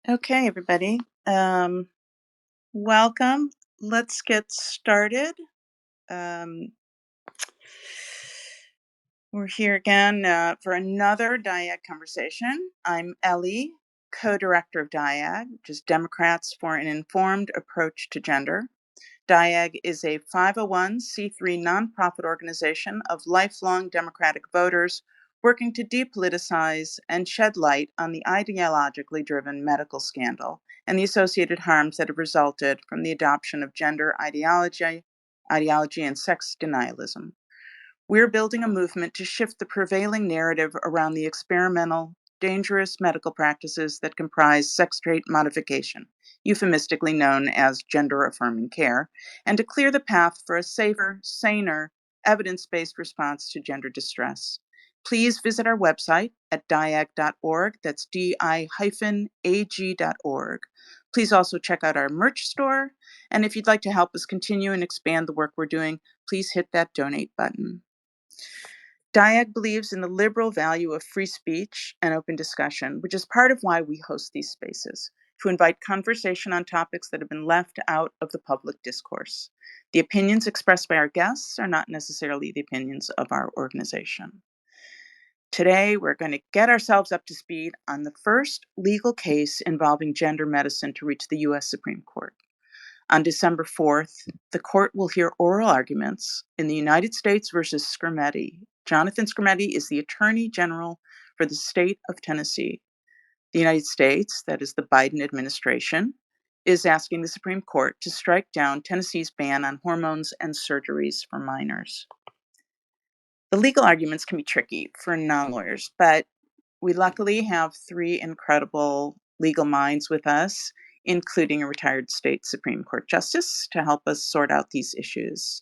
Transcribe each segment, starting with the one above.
Okay, everybody. Welcome. Let's get started. We're here again for another DIAG conversation. I'm Ellie, co-director of DIAG, which is Democrats for an Informed Approach to Gender. DIAG is a 501c3 nonprofit organization of lifelong Democratic voters working to depoliticize and shed light on the ideologically driven medical scandal and the associated harms that have resulted from the adoption of gender ideology and sex denialism. We're building a movement to shift the prevailing narrative around the experimental, dangerous medical practices that comprise sex trait modification, euphemistically known as gender affirming care, and to clear the path for a safer, saner, evidence based response to gender distress. Please visit our website at diag.org. That's di-ag.org. Please also check out our merch store. And if you'd like to help us continue and expand the work we're doing, please hit that donate button. DIAG believes in the liberal value of free speech and open discussion, which is part of why we host these spaces, to invite conversation on topics that have been left out of the public discourse. The opinions expressed by our guests are not necessarily the opinions of our organization. Today, we're going to get ourselves up to speed on the first legal case involving gender medicine to reach the U.S. Supreme Court. On December 4th, the court will hear oral arguments in the United States versus Skrmetti. Jonathan Skrmetti is the Attorney General for the state of Tennessee. The United States, that is the Biden administration, is asking the Supreme Court to strike down Tennessee's ban on hormones and surgeries for minors. The legal arguments can be tricky for non-lawyers, but we luckily have three incredible legal minds with us, including a retired state Supreme Court justice, to help us sort out these issues.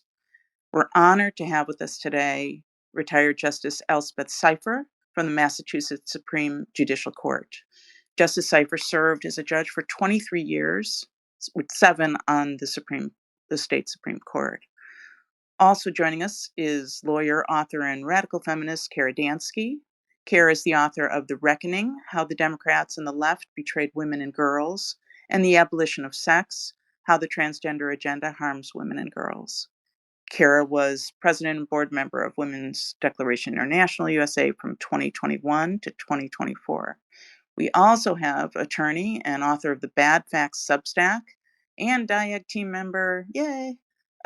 We're honored to have with us today retired Justice Elspeth Cypher from the Massachusetts Supreme Judicial Court. Justice Cypher served as a judge for 23 years, with 7 on the state Supreme Court. Also joining us is lawyer, author, and radical feminist Kara Dansky. Kara is the author of The Reckoning: How the Democrats and the Left Betrayed Women and Girls, and The Abolition of Sex: How the Transgender Agenda Harms Women and Girls. Kara was president and board member of Women's Declaration International USA from 2021 to 2024. We also have attorney and author of the Bad Facts Substack and DIAG team member,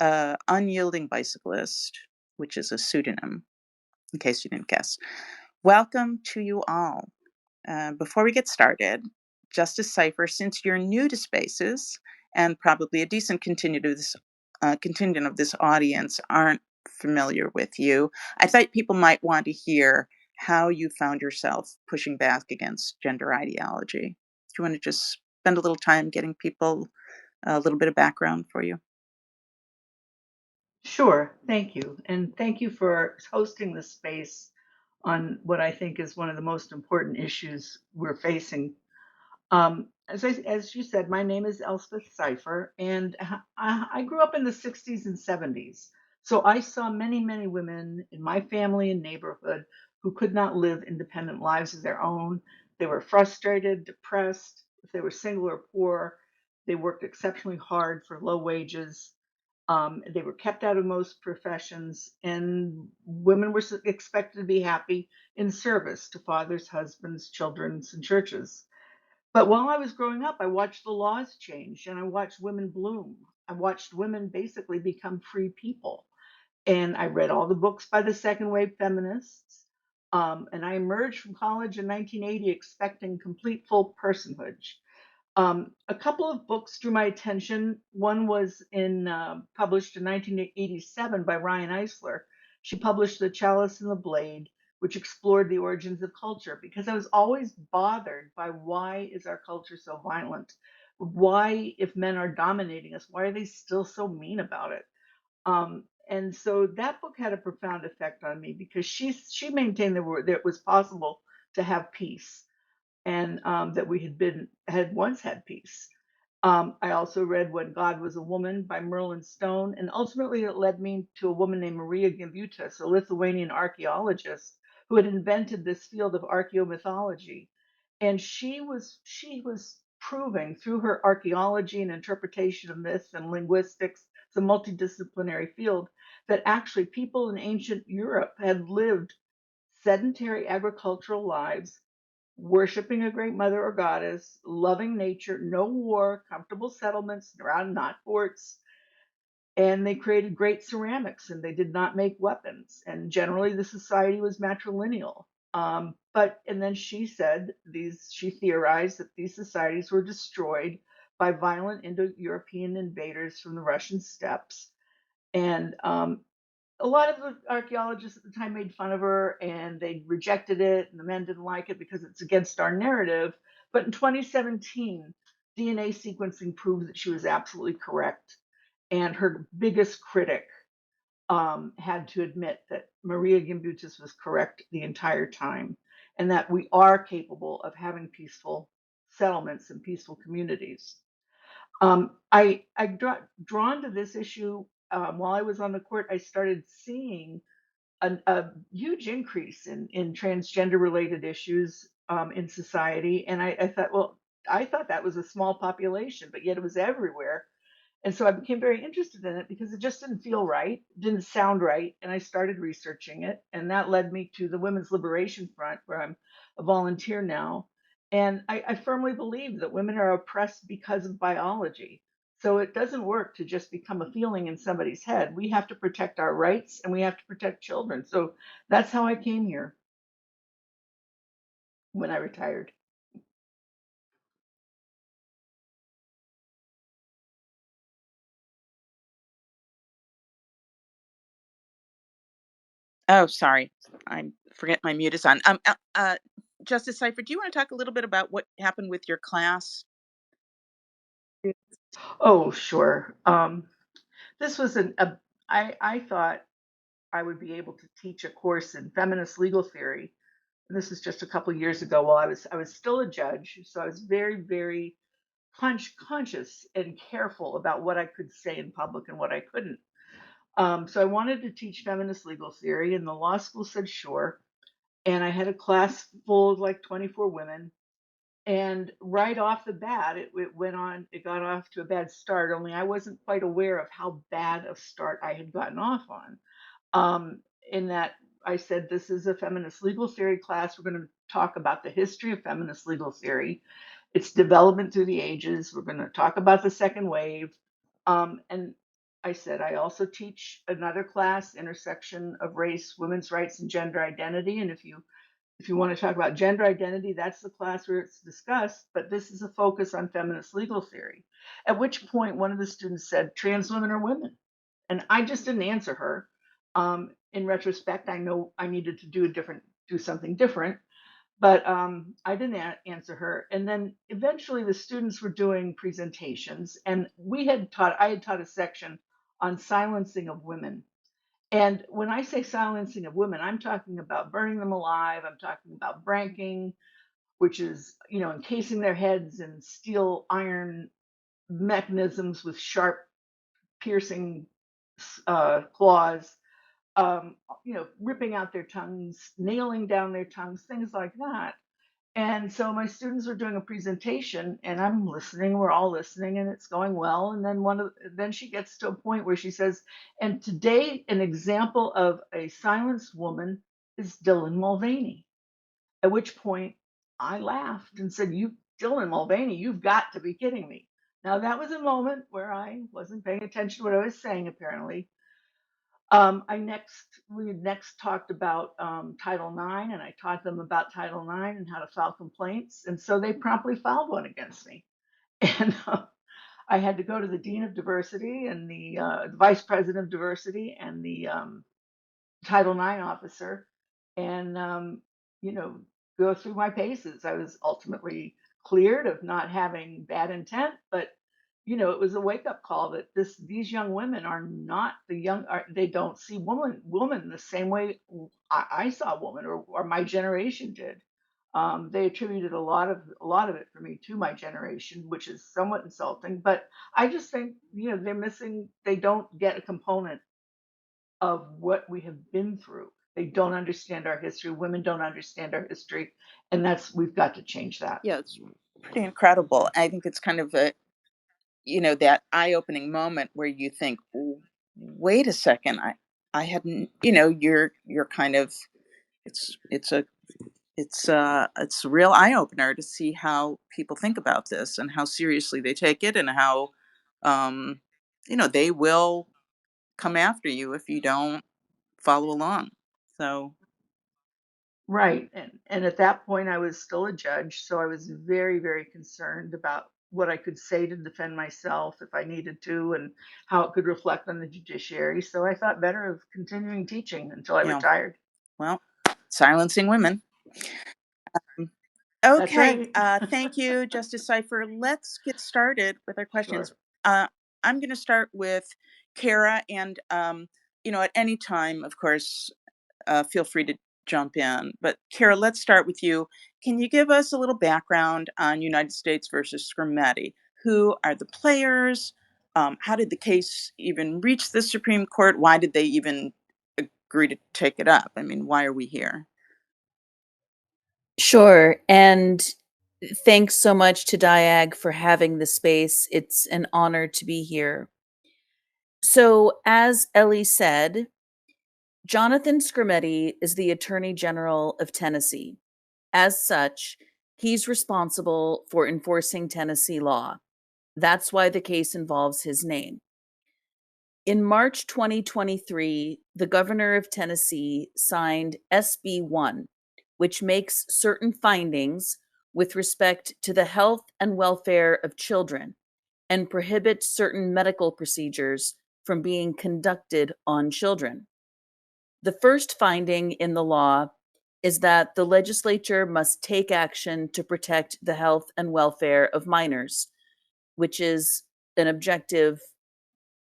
Unyielding Bicyclist, which is a pseudonym, in case you didn't guess. Welcome to you all. Before we get started, Justice Cypher, since you're new to Spaces and probably a decent contingent of this audience aren't familiar with you, I thought people might want to hear how you found yourself pushing back against gender ideology. Do you want to just spend a little time getting people a little bit of background for you? Sure, thank you. And thank you for hosting this space on what I think is one of the most important issues we're facing. As you said, my name is Elspeth Cypher, and I grew up in the 60s and 70s. So I saw many, many women in my family and neighborhood who could not live independent lives of their own. They were frustrated, depressed. If they were single or poor, they worked exceptionally hard for low wages. They were kept out of most professions, and women were expected to be happy in service to fathers, husbands, children, and churches. But while I was growing up, I watched the laws change and I watched women bloom. I watched women basically become free people. And I read all the books by the second wave feminists. And I emerged from college in 1980 expecting complete full personhood. A couple of books drew my attention. One was published in 1987 by Ryan Eisler. She published The Chalice and the Blade, which explored the origins of culture, because I was always bothered by why is our culture so violent? Why, if men are dominating us, why are they still so mean about it? And so that book had a profound effect on me because she maintained that it was possible to have peace, and that we had once had peace. I also read When God Was a Woman by Merlin Stone, and ultimately it led me to a woman named Maria Gimbutas, a Lithuanian archaeologist who had invented this field of archaeomythology. And she was proving through her archaeology and interpretation of myths and linguistics, it's a multidisciplinary field, that actually people in ancient Europe had lived sedentary agricultural lives, worshiping a great mother or goddess, loving nature, no war, comfortable settlements around, not forts, and they created great ceramics, and they did not make weapons, and generally the society was matrilineal. But and then she theorized that these societies were destroyed by violent Indo-European invaders from the Russian steppes, and a lot of the archaeologists at the time made fun of her, and they rejected it, and the men didn't like it because it's against our narrative. But in 2017, DNA sequencing proved that she was absolutely correct, and her biggest critic had to admit that Maria Gimbutas was correct the entire time, and that we are capable of having peaceful settlements and peaceful communities. Drawn to this issue while I was on the court. I started seeing a huge increase in transgender related issues in society, and I thought, well, I thought that was a small population, but yet it was everywhere. And so I became very interested in it because it just didn't feel right, didn't sound right. And I started researching it. And that led me to the Women's Liberation Front, where I'm a volunteer now. And I firmly believe that women are oppressed because of biology. So it doesn't work to just become a feeling in somebody's head. We have to protect our rights, and we have to protect children. So that's how I came here when I retired. Oh, sorry. I forget my mute is on. Justice Cypher, do you want to talk a little bit about what happened with your class? Oh, sure. This was I thought I would be able to teach a course in feminist legal theory. And this was just a couple of years ago while I was still a judge, so I was very conscious and careful about what I could say in public and what I couldn't. So I wanted to teach feminist legal theory, and the law school said sure. And I had a class full of like 24 women. And right off the bat, it got off to a bad start, only I wasn't quite aware of how bad a start I had gotten off on. In that I said, this is a feminist legal theory class. We're going to talk about the history of feminist legal theory, its development through the ages. We're going to talk about the second wave. And I said, I also teach another class, intersection of race, women's rights, and gender identity. And if you want to talk about gender identity, that's the class where it's discussed, but this is a focus on feminist legal theory. At which point, one of the students said, trans women are women. And I just didn't answer her. In retrospect, I know I needed to do something different, but I didn't answer her. And then eventually the students were doing presentations, and I had taught a section on silencing of women. And when I say silencing of women, I'm talking about burning them alive. I'm talking about branking, which is, encasing their heads in steel iron mechanisms with sharp, piercing claws, ripping out their tongues, nailing down their tongues, things like that. And so my students were doing a presentation, and I'm listening. We're all listening, and it's going well. And then she gets to a point where she says, "And today, an example of a silenced woman is Dylan Mulvaney." At which point, I laughed and said, "You, Dylan Mulvaney, you've got to be kidding me." Now that was a moment where I wasn't paying attention to what I was saying, apparently. We next talked about Title IX, and I taught them about Title IX and how to file complaints. And so they promptly filed one against me. And I had to go to the Dean of Diversity and the Vice President of Diversity and the Title IX officer, and you know, go through my paces. I was ultimately cleared of not having bad intent, but it was a wake up call that these young women are not they don't see woman the same way I saw woman, or my generation did. They attributed a lot of it for me to my generation, which is somewhat insulting. But I just think they don't get a component of what we have been through. They don't understand our history. Women don't understand our history, and we've got to change that. Yeah, pretty incredible. I think it's kind of a, that eye-opening moment where you think, wait a second, I hadn't, you're kind of, it's a it's a real eye opener to see how people think about this and how seriously they take it, and how um, they will come after you if you don't follow along. So Right. And at that point, I was still a judge. So I was very, very concerned about what I could say to defend myself if I needed to, and how it could reflect on the judiciary. So I thought better of continuing teaching until I you know, retired. well, silencing women. Mm. That's Okay, right. thank you, Justice Cypher. Let's get started with our questions. Sure. I'm going to start with Kara, and at any time, of course, feel free to jump in. But Kara, let's start with you. Can you give us a little background on United States versus Skrmetti? Who are the players? How did the case even reach the Supreme Court? Why did they even agree to take it up? I mean, why are we here? Sure. And thanks so much to Diag for having the space. It's an honor to be here. So, as Ellie said, Jonathan Skrmetti is the Attorney General of Tennessee. As such, he's responsible for enforcing Tennessee law. That's why the case involves his name. In March 2023, the governor of Tennessee signed SB 1, which makes certain findings with respect to the health and welfare of children and prohibits certain medical procedures from being conducted on children. The first finding in the law is that the legislature must take action to protect the health and welfare of minors, which is an objective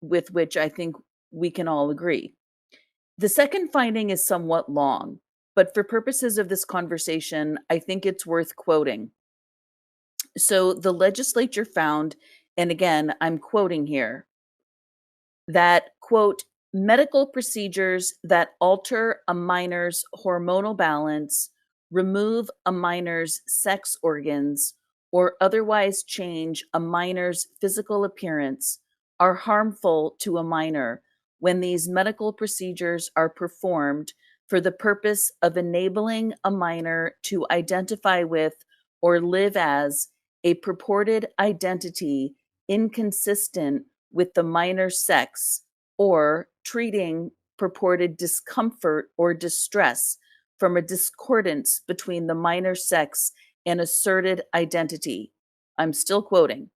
with which I think we can all agree. The second finding is somewhat long, but for purposes of this conversation, I think it's worth quoting. So the legislature found, and again, I'm quoting here, that, quote, medical procedures that alter a minor's hormonal balance, remove a minor's sex organs, or otherwise change a minor's physical appearance are harmful to a minor when these medical procedures are performed for the purpose of enabling a minor to identify with or live as a purported identity inconsistent with the minor's sex, or treating purported discomfort or distress from a discordance between the minor's sex and asserted identity. I'm still quoting.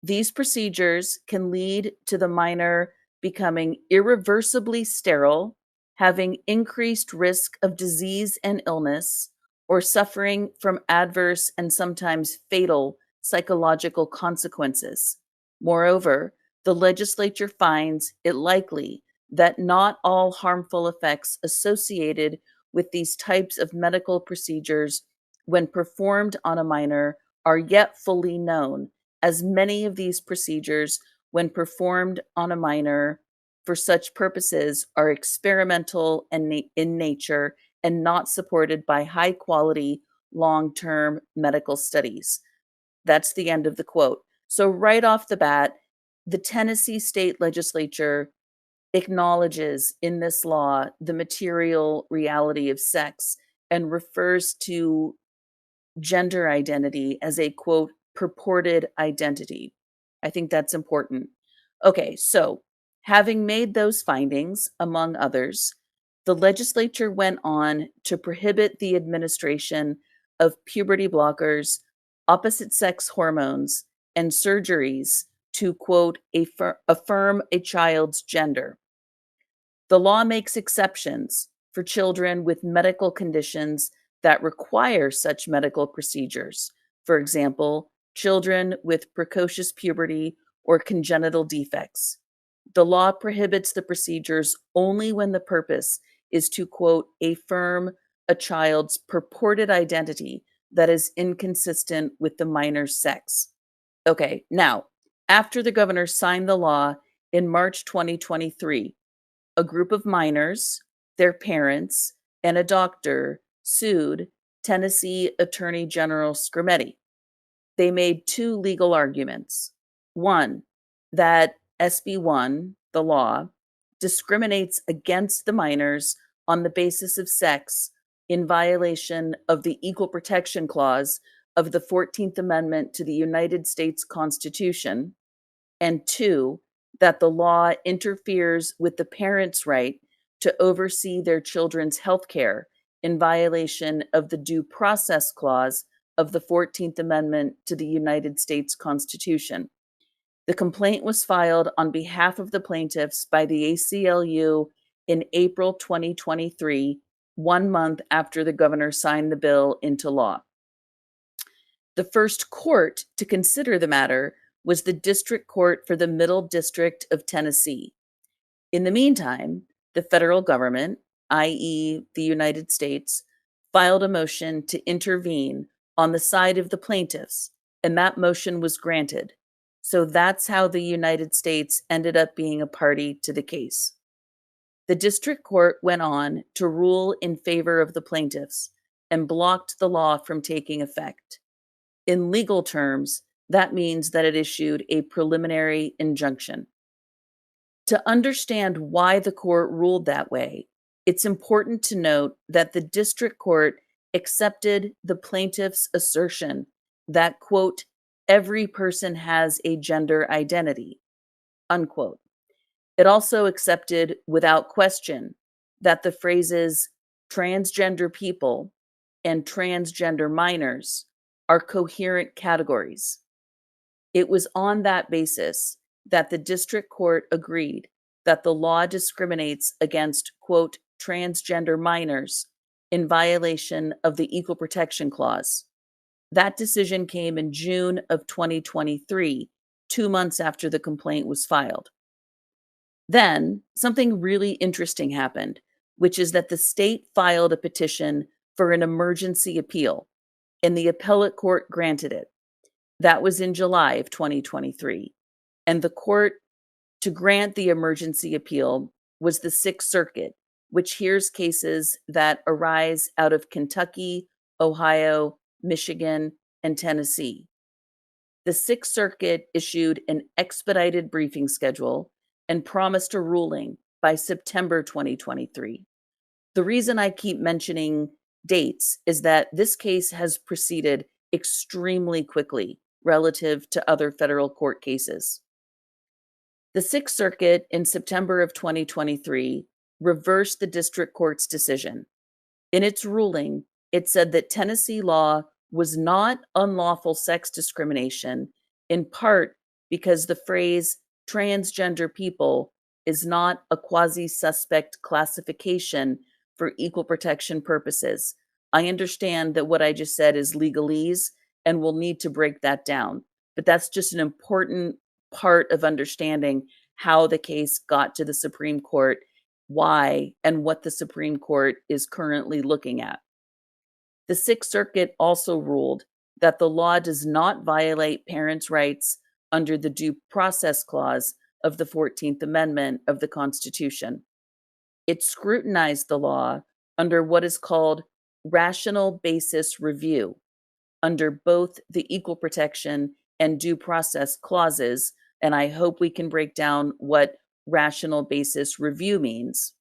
These procedures can lead to the minor becoming irreversibly sterile, having increased risk of disease and illness, or suffering from adverse and sometimes fatal psychological consequences. Moreover, the legislature finds it likely that not all harmful effects associated with these types of medical procedures, when performed on a minor, are yet fully known, as many of these procedures, when performed on a minor for such purposes, are experimental and in nature and not supported by high quality, long term medical studies. That's the end of the quote. So, right off the bat, the Tennessee state legislature acknowledges in this law the material reality of sex and refers to gender identity as a, quote, purported identity. I think that's important. Okay, so having made those findings, among others, the legislature went on to prohibit the administration of puberty blockers, opposite sex hormones, and surgeries to, quote, affirm a child's gender. The law makes exceptions for children with medical conditions that require such medical procedures. For example, children with precocious puberty or congenital defects. The law prohibits the procedures only when the purpose is to, quote, affirm a child's purported identity that is inconsistent with the minor's sex. Okay, now, after the governor signed the law in March 2023, a group of minors, their parents, and a doctor sued Tennessee Attorney General Skrmetti. they made two legal arguments. One, that SB 1, the law, discriminates against the minors on the basis of sex in violation of the Equal Protection Clause of the 14th Amendment to the United States Constitution, and two, that the law interferes with the parents' right to oversee their children's health care in violation of the Due Process Clause of the 14th Amendment to the United States Constitution. The complaint was filed on behalf of the plaintiffs by the ACLU in April 2023, 1 month after the governor signed the bill into law. The first court to consider the matter was the District Court for the Middle District of Tennessee. In the meantime, the federal government, i.e., the United States, filed a motion to intervene on the side of the plaintiffs, and that motion was granted. So that's how the United States ended up being a party to the case. The district court went on to rule in favor of the plaintiffs and blocked the law from taking effect. In legal terms, that means that it issued a preliminary injunction. To understand why the court ruled that way, it's important to note that the district court accepted the plaintiff's assertion that, quote, every person has a gender identity, unquote. It also accepted without question that the phrases transgender people and transgender minors are coherent categories. It was on that basis that the district court agreed that the law discriminates against, quote, transgender minors in violation of the Equal Protection Clause. That decision came in June of 2023, 2 months after the complaint was filed. Then, something really interesting happened, which is that the state filed a petition for an emergency appeal, and the appellate court granted it. That was in July of 2023. And the court to grant the emergency appeal was the Sixth Circuit, which hears cases that arise out of Kentucky, Ohio, Michigan, and Tennessee. The Sixth Circuit issued an expedited briefing schedule and promised a ruling by September 2023. The reason I keep mentioning dates is that this case has proceeded extremely quickly relative to other federal court cases. The Sixth Circuit in September of 2023 reversed the district court's decision. In its ruling, it said that Tennessee law was not unlawful sex discrimination, in part because the phrase transgender people is not a quasi-suspect classification for equal protection purposes. I understand that what I just said is legalese, and we'll need to break that down. But that's just an important part of understanding how the case got to the Supreme Court, why, and what the Supreme Court is currently looking at. The Sixth Circuit also ruled that the law does not violate parents' rights under the Due Process Clause of the 14th Amendment of the Constitution. It scrutinized the law under what is called rational basis review under both the Equal Protection and Due Process Clauses, and I hope we can break down what rational basis review means.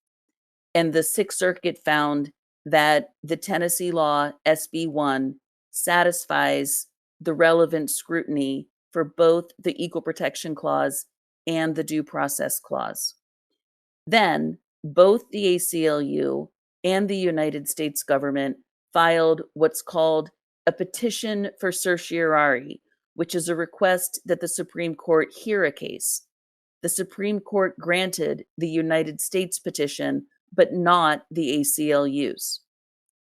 And the Sixth Circuit found that the Tennessee law, SB 1, satisfies the relevant scrutiny for both the Equal Protection Clause and the Due Process Clause. Then, both the ACLU and the United States government filed what's called a petition for certiorari, which is a request that the Supreme Court hear a case. The Supreme Court granted the United States petition, but not the ACLU's.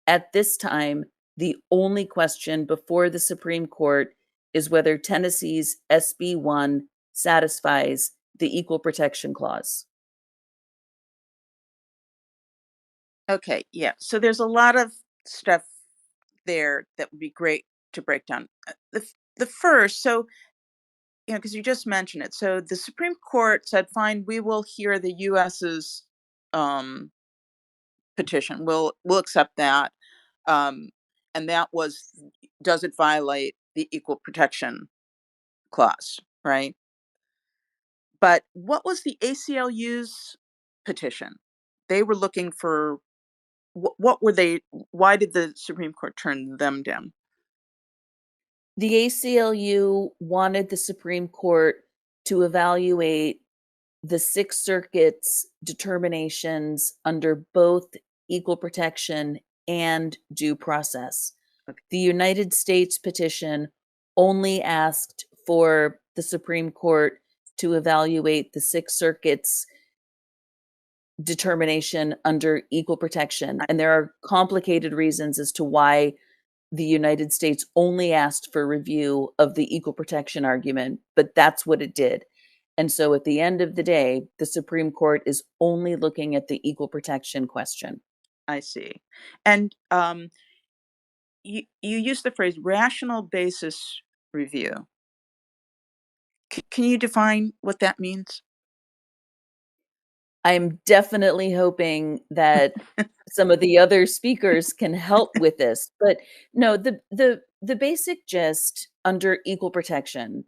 At this time, the only question before the Supreme Court is whether Tennessee's SB 1 satisfies the Equal Protection Clause. Okay, yeah. So there's a lot of stuff there that would be great to break down. The first, so because you just mentioned it. So the Supreme Court said, "Fine, we will hear the U.S.'s petition. We'll accept that." And that was, does it violate the equal protection clause, right? But what was the ACLU's petition? They were looking for what were they? Why did the Supreme Court turn them down? The ACLU wanted the Supreme Court to evaluate the Sixth Circuit's determinations under both equal protection and due process. Okay. The United States petition only asked for the Supreme Court to evaluate the Sixth Circuit's determination under equal protection. And there are complicated reasons as to why the United States only asked for review of the equal protection argument, but that's what it did. And so at the end of the day, the Supreme Court is only looking at the equal protection question. I see. And you use the phrase rational basis review. Can you define what that means? I'm definitely hoping that some of the other speakers can help with this. But no, the basic gist under equal protection,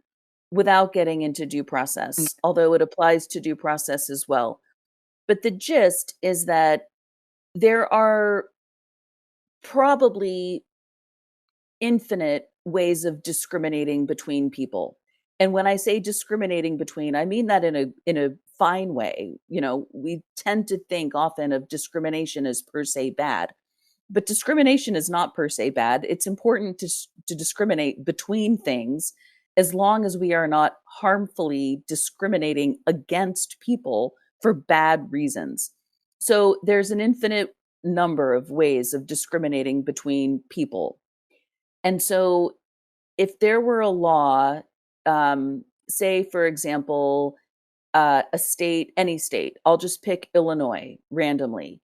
without getting into due process, although it applies to due process as well. But the gist is that there are probably infinite ways of discriminating between people. And when I say discriminating between, I mean that in a fine way. You know, we tend to think often of discrimination as per se bad, but discrimination is not per se bad. It's important to discriminate between things as long as we are not harmfully discriminating against people for bad reasons. So there's an infinite number of ways of discriminating between people. And so if there were a law, say, for example, a state, any state, I'll just pick Illinois randomly.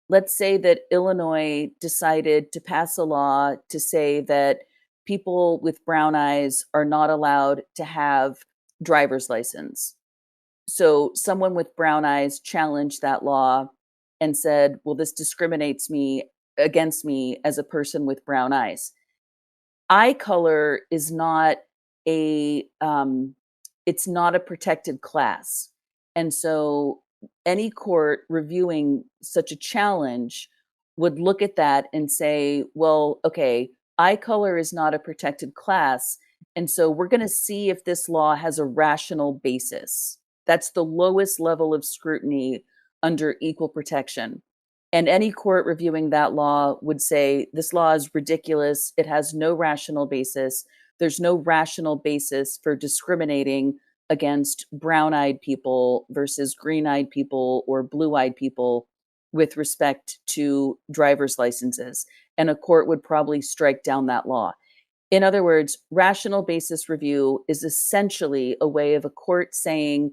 Let's say that Illinois decided to pass a law to say that people with brown eyes are not allowed to have driver's license. So someone with brown eyes challenged that law and said, well, this discriminates me against me as a person with brown eyes. Eye color is not a it's not a protected class. And so any court reviewing such a challenge would look at that and say, well, okay, eye color is not a protected class. And so we're going to see if this law has a rational basis. That's the lowest level of scrutiny under equal protection. And any court reviewing that law would say, this law is ridiculous. It has no rational basis. There's no rational basis for discriminating against brown-eyed people versus green-eyed people or blue-eyed people with respect to driver's licenses. And a court would probably strike down that law. In other words, rational basis review is essentially a way of a court saying,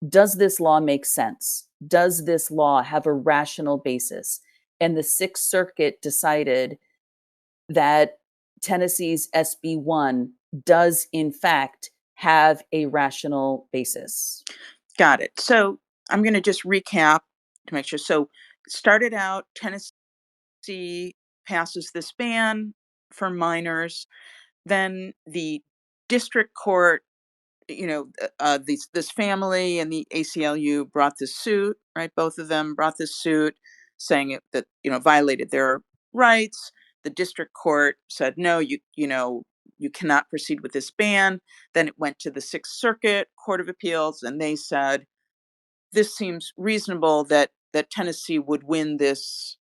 does this law make sense? Does this law have a rational basis? And the Sixth Circuit decided that Tennessee's SB1 does, in fact, have a rational basis. Got it. So I'm going to just recap to make sure. So it started out, Tennessee passes this ban for minors. Then the district court, this family and the ACLU brought this suit, right? Both of them brought this suit saying that, violated their rights. The district court said, no, you cannot proceed with this ban. Then it went to the Sixth Circuit Court of Appeals, and they said, this seems reasonable that Tennessee would win this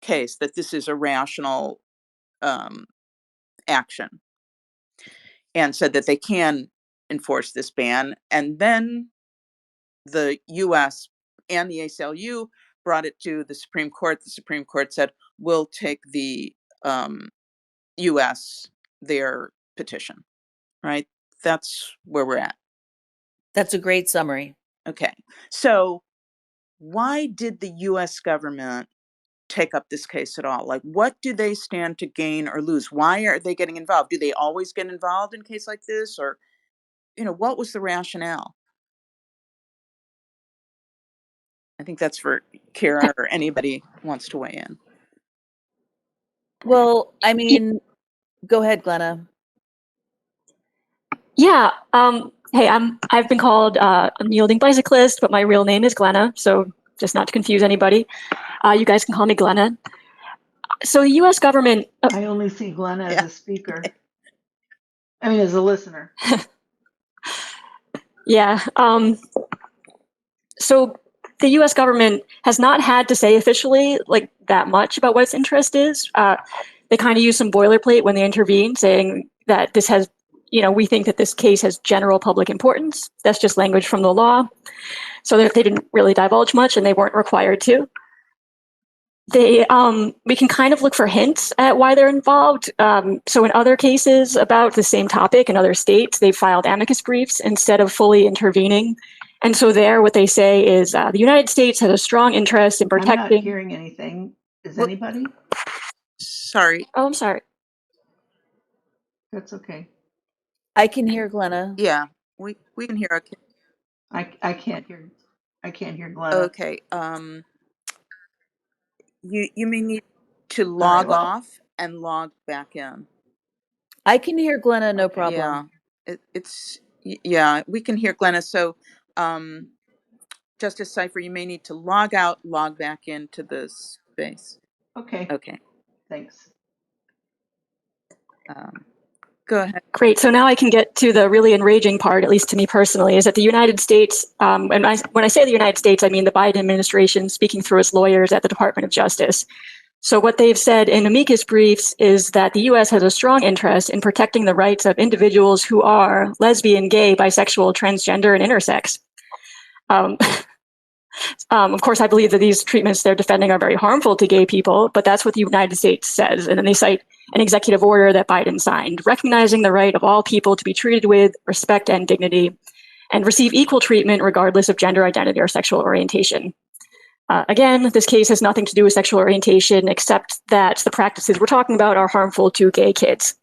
case, that this is a rational action, and said that they can enforce this ban. And then the U.S. and the ACLU brought it to the Supreme Court. The Supreme Court said, we'll take the U.S. their petition, right? That's where we're at. That's a great summary. Okay. So why did the U.S. government take up this case at all? Like, what do they stand to gain or lose? Why are they getting involved? Do they always get involved in a case like this? Or, what was the rationale? I think that's for Kara or anybody who wants to weigh in. Well, I mean, go ahead, Glenna. Yeah. Hey, I've been called a unyielding bicyclist, but my real name is Glenna, so just not to confuse anybody. You guys can call me Glenna. So the U.S. government. I only see Glenna as a speaker. I mean, as a listener. Yeah. So the U.S. government has not had to say officially like that much about what its interest is. They kind of use some boilerplate when they intervene, saying that this has, we think that this case has general public importance. That's just language from the law. So they didn't really divulge much, and they weren't required to. We can kind of look for hints at why they're involved. So in other cases about the same topic in other states, they filed amicus briefs instead of fully intervening. And so there, what they say is the United States has a strong interest in protecting. I'm not hearing anything. Is anybody? Sorry. Oh, I'm sorry. That's okay. I can hear Glenna. Yeah, we can hear. Okay. I can't hear. I can't hear Glenna. Okay. You may need to log off and log back in. I can hear Glenna, no problem. Yeah, we can hear Glenna. So, Justice Cypher, you may need to log out, log back into the space. Okay. Thanks. Go ahead. Great. So now I can get to the really enraging part, at least to me personally, is that the United States, and when I say the United States, I mean the Biden administration speaking through its lawyers at the Department of Justice. So what they've said in amicus briefs is that the U.S. has a strong interest in protecting the rights of individuals who are lesbian, gay, bisexual, transgender, and intersex. Of course, I believe that these treatments they're defending are very harmful to gay people, but that's what the United States says. And then they cite an executive order that Biden signed, recognizing the right of all people to be treated with respect and dignity and receive equal treatment regardless of gender identity or sexual orientation. Again, this case has nothing to do with sexual orientation, except that the practices we're talking about are harmful to gay kids.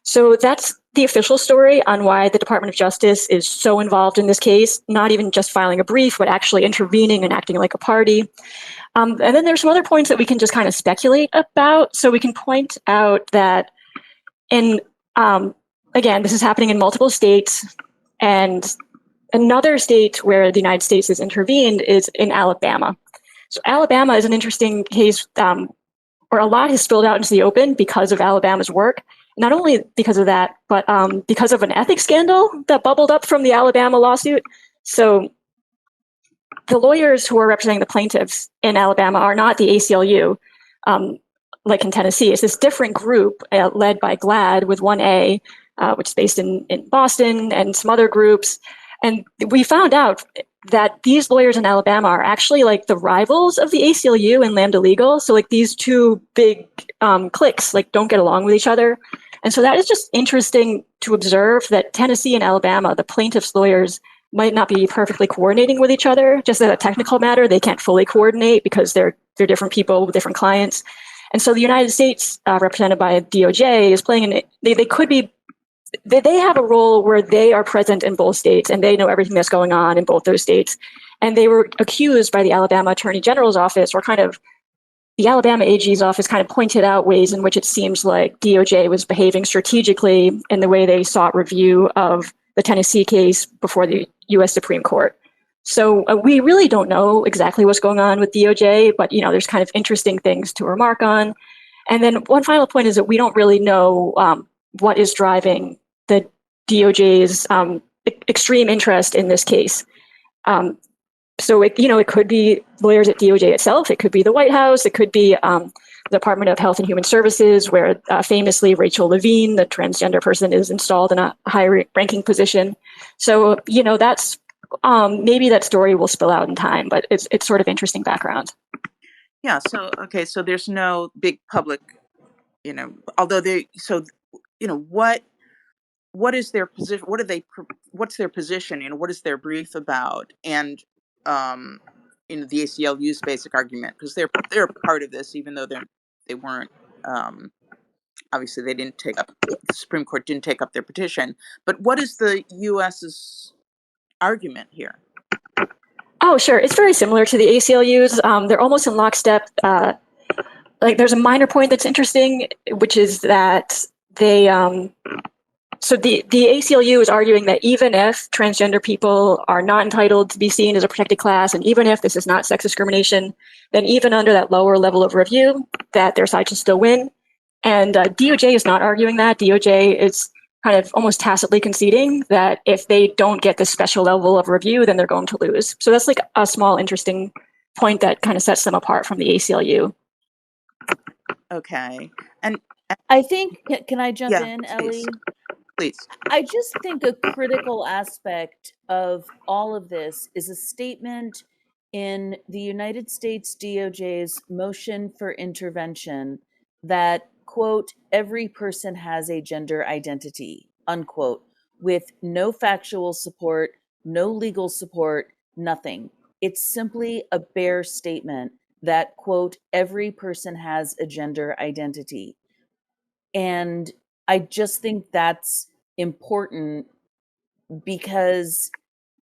So that's the official story on why the Department of Justice is so involved in this case, not even just filing a brief, but actually intervening and acting like a party. And then there's some other points that we can just kind of speculate about. So we can point out that again, this is happening in multiple states, and another state where the United States has intervened is in Alabama. So Alabama is an interesting case where a lot has spilled out into the open because of Alabama's work. Not only because of that, but because of an ethics scandal that bubbled up from the Alabama lawsuit. So the lawyers who are representing the plaintiffs in Alabama are not the ACLU, like in Tennessee. It's this different group led by GLAAD with 1A, which is based in Boston, and some other groups. And we found out that these lawyers in Alabama are actually like the rivals of the ACLU and Lambda Legal. So like these two big cliques like don't get along with each other. And so that is just interesting to observe that Tennessee and Alabama, the plaintiffs' lawyers might not be perfectly coordinating with each other. Just as a technical matter, they can't fully coordinate because they're different people with different clients. And so the United States, represented by DOJ, is playing they have a role where they are present in both states and they know everything that's going on in both those states. And they were accused by the Alabama Attorney General's office, or kind of the Alabama AG's office kind of pointed out ways in which it seems like DOJ was behaving strategically in the way they sought review of the Tennessee case before the U.S. Supreme Court. So we really don't know exactly what's going on with DOJ, but there's kind of interesting things to remark on. And then one final point is that we don't really know what is driving the DOJ's extreme interest in this case. So it could be lawyers at DOJ itself. It could be the White House. It could be the Department of Health and Human Services, where famously Rachel Levine, the transgender person, is installed in a high-ranking position. So that's maybe that story will spill out in time, but it's sort of interesting background. Yeah. So so there's no big public, although what is their position? What's their position? What is their brief about? And the ACLU's basic argument, because they're part of this, even though they weren't. Obviously, they didn't take up. The Supreme Court didn't take up their petition. But what is the U.S.'s argument here? Oh, sure. It's very similar to the ACLU's. They're almost in lockstep. There's a minor point that's interesting, which is that they So the ACLU is arguing that even if transgender people are not entitled to be seen as a protected class, and even if this is not sex discrimination, then even under that lower level of review, that their side should still win. And DOJ is not arguing that. DOJ is kind of almost tacitly conceding that if they don't get this special level of review, then they're going to lose. So that's like a small, interesting point that kind of sets them apart from the ACLU. Okay. And I think, can I jump yeah, in, please. Ellie? Please. I just think a critical aspect of all of this is a statement in the United States DOJ's motion for intervention that, quote, every person has a gender identity, unquote, with no factual support, no legal support, nothing. It's simply a bare statement that, quote, every person has a gender identity. And I just think that's important because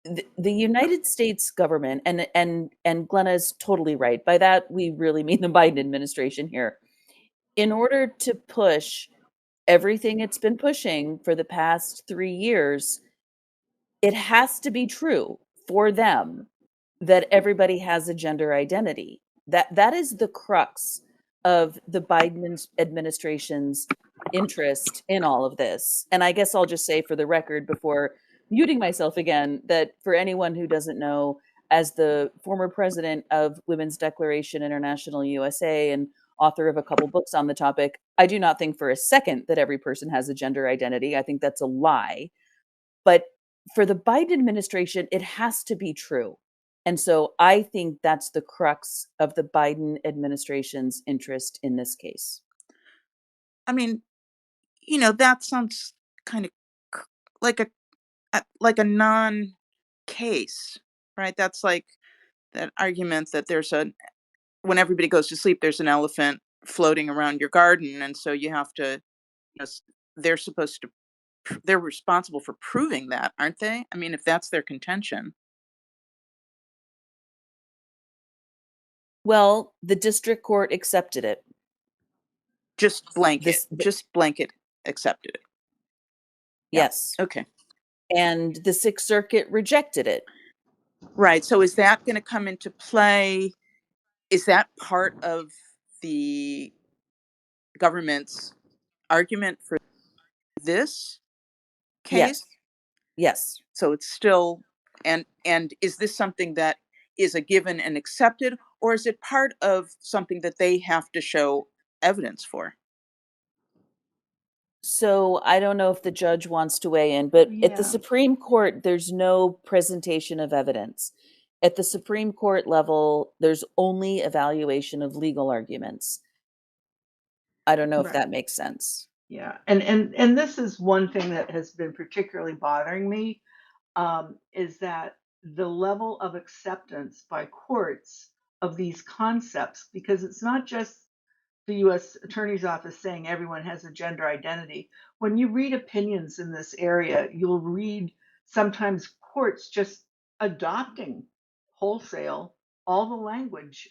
the United States government and Glenna is totally right. By that we really mean the Biden administration here. In order to push everything it's been pushing for the past 3 years, it has to be true for them that everybody has a gender identity. That is the crux of the Biden administration's interest in all of this. And I guess I'll just say for the record before muting myself again that for anyone who doesn't know, as the former president of Women's Declaration International USA and author of a couple books on the topic, I do not think for a second that every person has a gender identity. I think that's a lie. But for the Biden administration, it has to be true. And so I think that's the crux of the Biden administration's interest in this case. I mean, that sounds kind of like a non-case, right? That's like that argument that when everybody goes to sleep, there's an elephant floating around your garden, and so you have to, they're they're responsible for proving that, aren't they? I mean, if that's their contention. Well, the district court accepted it. Just blanket accepted it. Yeah. Yes. Okay. And the Sixth Circuit rejected it. Right. So is that going to come into play? Is that part of the government's argument for this case? Yes. So it's still, and is this something that is a given and accepted, or is it part of something that they have to show evidence for? So I don't know if the judge wants to weigh in, but at the Yeah. Supreme Court, there's no presentation of evidence. At the Supreme Court level, there's only evaluation of legal arguments. I don't know if that makes sense. Yeah, and this is one thing that has been particularly bothering me, is that the level of acceptance by courts of these concepts, because it's not just the U.S. Attorney's Office saying everyone has a gender identity. When you read opinions in this area, you'll read sometimes courts just adopting wholesale all the language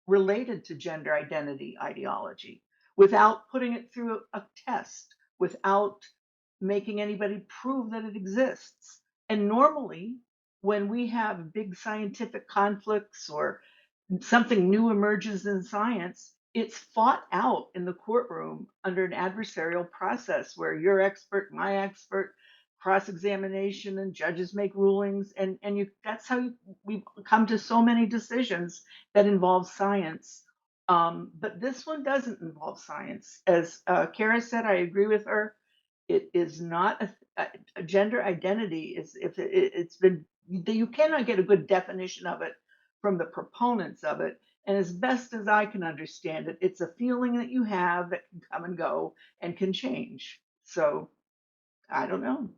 related to gender identity ideology without putting it through a test, without making anybody prove that it exists. And normally, when we have big scientific conflicts or something new emerges in science, it's fought out in the courtroom under an adversarial process where you're expert, my expert, cross-examination, and judges make rulings, and that's how we've come to so many decisions that involve science. But this one doesn't involve science. As Kara said, I agree with her. It is not a gender identity. Is if it's been, you cannot get a good definition of it from the proponents of it. And as best as I can understand it, it's a feeling that you have that can come and go and can change. So I don't know.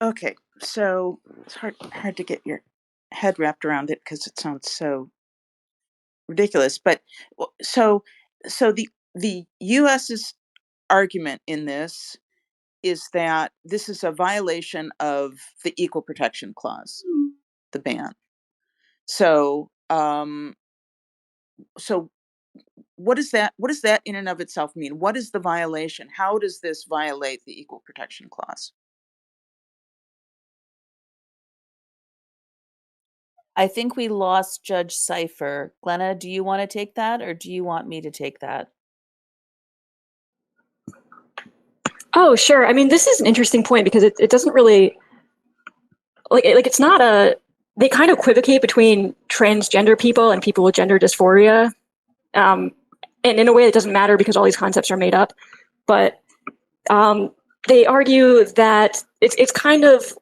Okay, so it's hard to get your head wrapped around it because it sounds so ridiculous. But so the U.S.'s argument in this is that this is a violation of the Equal Protection Clause, the ban. So so what does that in and of itself mean? What is the violation? How does this violate the Equal Protection Clause? I think we lost Judge Cypher. Glenna, do you want to take that, or do you want me to take that? Oh, sure. I mean, this is an interesting point because it doesn't really like it's not a. They kind of equivocate between transgender people and people with gender dysphoria, and in a way it doesn't matter because all these concepts are made up. But they argue that it's kind of,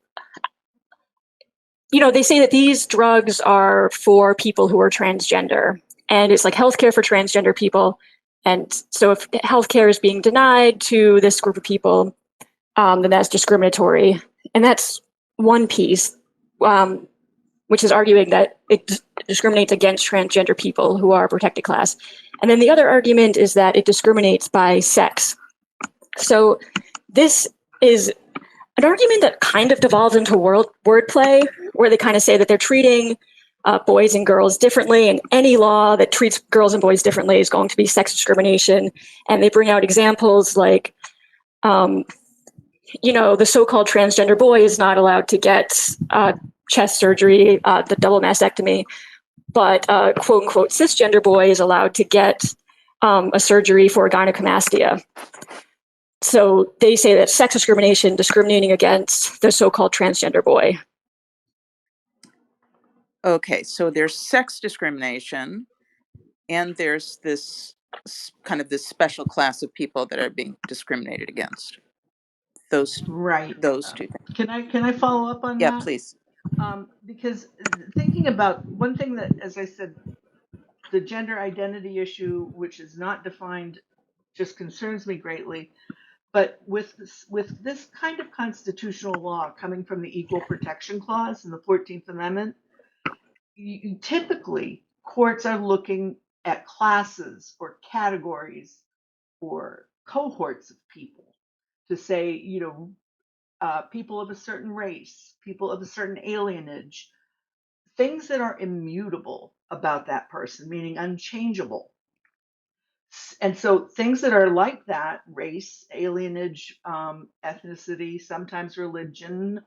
they say that these drugs are for people who are transgender, and it's like healthcare for transgender people. And so if healthcare is being denied to this group of people, then that's discriminatory. And that's one piece, which is arguing that it discriminates against transgender people who are a protected class. And then the other argument is that it discriminates by sex. So this is an argument that kind of devolves into wordplay, where they kind of say that they're treating boys and girls differently, and any law that treats girls and boys differently is going to be sex discrimination. And they bring out examples like, the so-called transgender boy is not allowed to get chest surgery, the double mastectomy, but quote-unquote cisgender boy is allowed to get a surgery for gynecomastia. So they say that sex discrimination, discriminating against the so-called transgender boy. Okay, so there's sex discrimination, and there's this kind of this special class of people that are being discriminated against. Those two things. Can I follow up on that? Yeah, please. Because thinking about one thing that, as I said, the gender identity issue, which is not defined, just concerns me greatly. But with this kind of constitutional law coming from the Equal Protection Clause in the 14th Amendment, typically courts are looking at classes or categories or cohorts of people to say, people of a certain race, people of a certain alienage, things that are immutable about that person, meaning unchangeable. And so things that are like that, race, alienage, ethnicity, sometimes religion,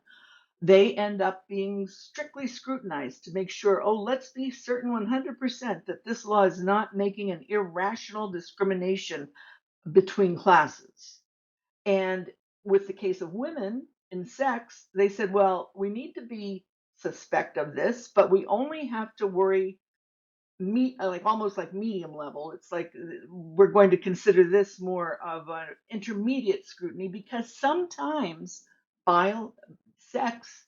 they end up being strictly scrutinized to make sure, let's be certain 100% that this law is not making an irrational discrimination between classes. And with the case of women in sex, they said, well, we need to be suspect of this, but we only have to worry almost like medium level. It's like we're going to consider this more of an intermediate scrutiny because sometimes sex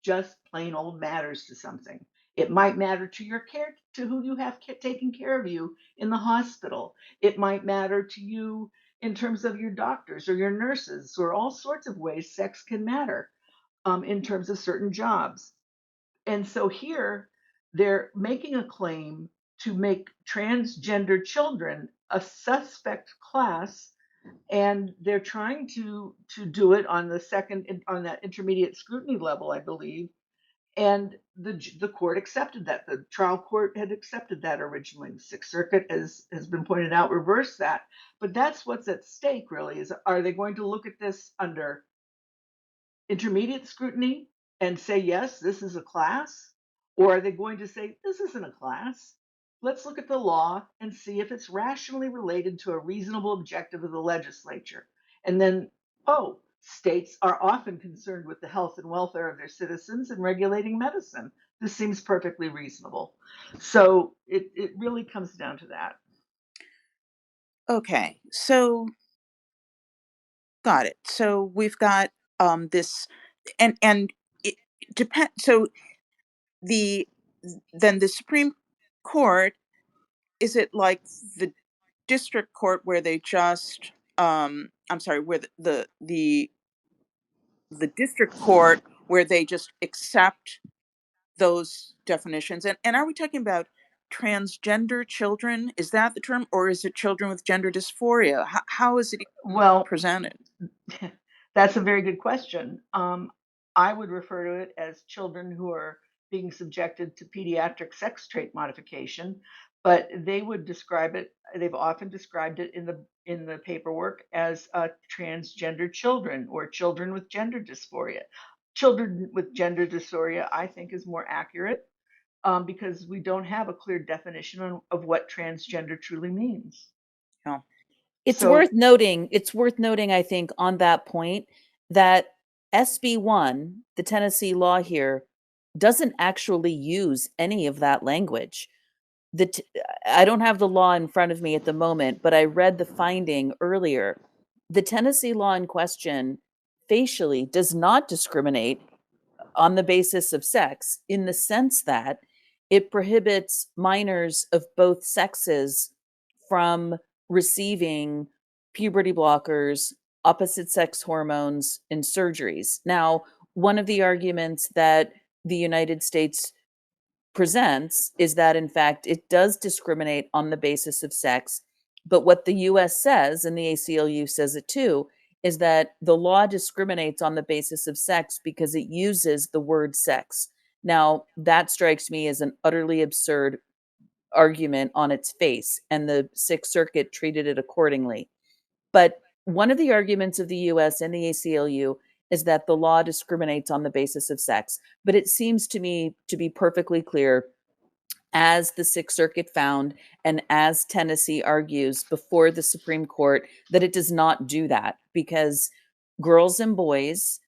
just plain old matters to something. It might matter to your care, to who you have taking care of you in the hospital. It might matter to you in terms of your doctors or your nurses, or all sorts of ways sex can matter in terms of certain jobs. And so here they're making a claim to make transgender children a suspect class, and they're trying to do it on that intermediate scrutiny level, I believe. And the court accepted that. The trial court had accepted that originally. The Sixth Circuit, as has been pointed out, reversed that. But that's what's at stake, really, is are they going to look at this under intermediate scrutiny and say, yes, this is a class? Or are they going to say, this isn't a class? Let's look at the law and see if it's rationally related to a reasonable objective of the legislature. And then, states are often concerned with the health and welfare of their citizens and regulating medicine. This seems perfectly reasonable. So it really comes down to that. Okay, so got it. So we've got this, and it depends. So then the Supreme Court, is it like the district court where they just where the district court where they just accept those definitions? And are we talking about transgender children? Is that the term, or is it children with gender dysphoria? How is it presented? That's a very good question. I would refer to it as children who are being subjected to pediatric sex trait modification. but they would describe it, they've often described it in the paperwork as transgender children or children with gender dysphoria. Children with gender dysphoria, I think, is more accurate because we don't have a clear definition of what transgender truly means. Yeah. It's So worth noting, I think, on that point, that SB1, the Tennessee law here, doesn't actually use any of that language. I don't have the law in front of me at the moment, but I read the finding earlier. The Tennessee law in question facially does not discriminate on the basis of sex, in the sense that it prohibits minors of both sexes from receiving puberty blockers, opposite sex hormones, and surgeries. Now, one of the arguments that the United States presents is that, in fact, it does discriminate on the basis of sex. But what the US says, and the ACLU says it too, is that the law discriminates on the basis of sex because it uses the word sex. Now, that strikes me as an utterly absurd argument on its face, and the Sixth Circuit treated it accordingly. But one of the arguments of the US and the ACLU is that the law discriminates on the basis of sex. But it seems to me to be perfectly clear, as the Sixth Circuit found and as Tennessee argues before the Supreme Court, that it does not do that, because girls and boys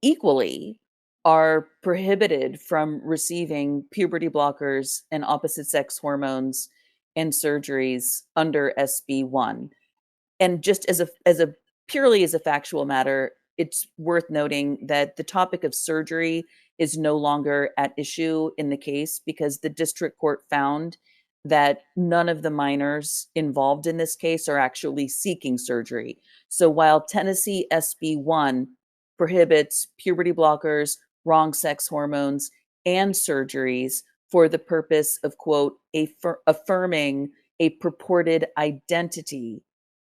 equally are prohibited from receiving puberty blockers and opposite sex hormones and surgeries under SB1. And just as a purely as a factual matter, it's worth noting that the topic of surgery is no longer at issue in the case, because the district court found that none of the minors involved in this case are actually seeking surgery. So while Tennessee SB1 prohibits puberty blockers, wrong sex hormones, and surgeries for the purpose of, quote, affirming a purported identity,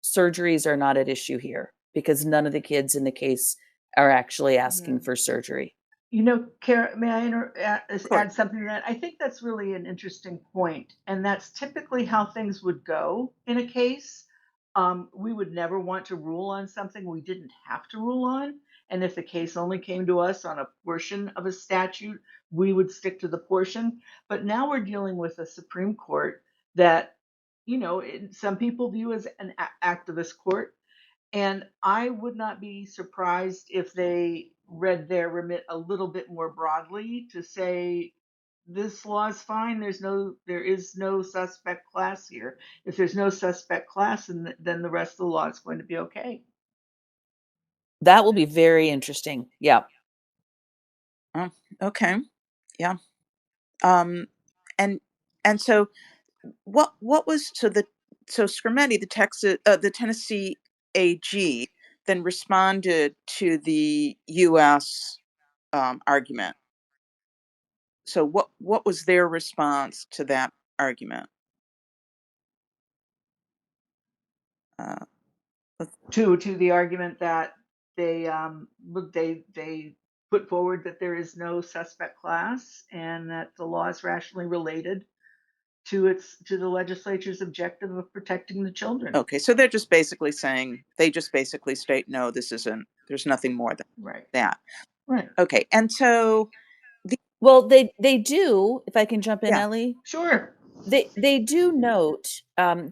surgeries are not at issue here, because none of the kids in the case are actually asking for surgery. You know, Kara, may I Sure. add something to that? I think that's really an interesting point, and that's typically how things would go in a case. We would never want to rule on something we didn't have to rule on, and if the case only came to us on a portion of a statute, we would stick to the portion. But now we're dealing with a Supreme Court that, you know, some people view as an activist court, and I would not be surprised if they read their remit a little bit more broadly to say this law is fine. There is no suspect class here. If there's no suspect class, then the rest of the law is going to be okay. That will be very interesting. Yeah. Oh, okay. Yeah. And so what was so Skrmetti, the Tennessee AG, then responded to the U.S. Argument. So what was their response to that argument? To the argument that they put forward that there is no suspect class and that the law is rationally related to the legislature's objective of protecting the children. Okay, so they just basically state, no, there's nothing more than that. Right. Okay, and so well, they do, if I can jump in, Ellie. Sure. They do note,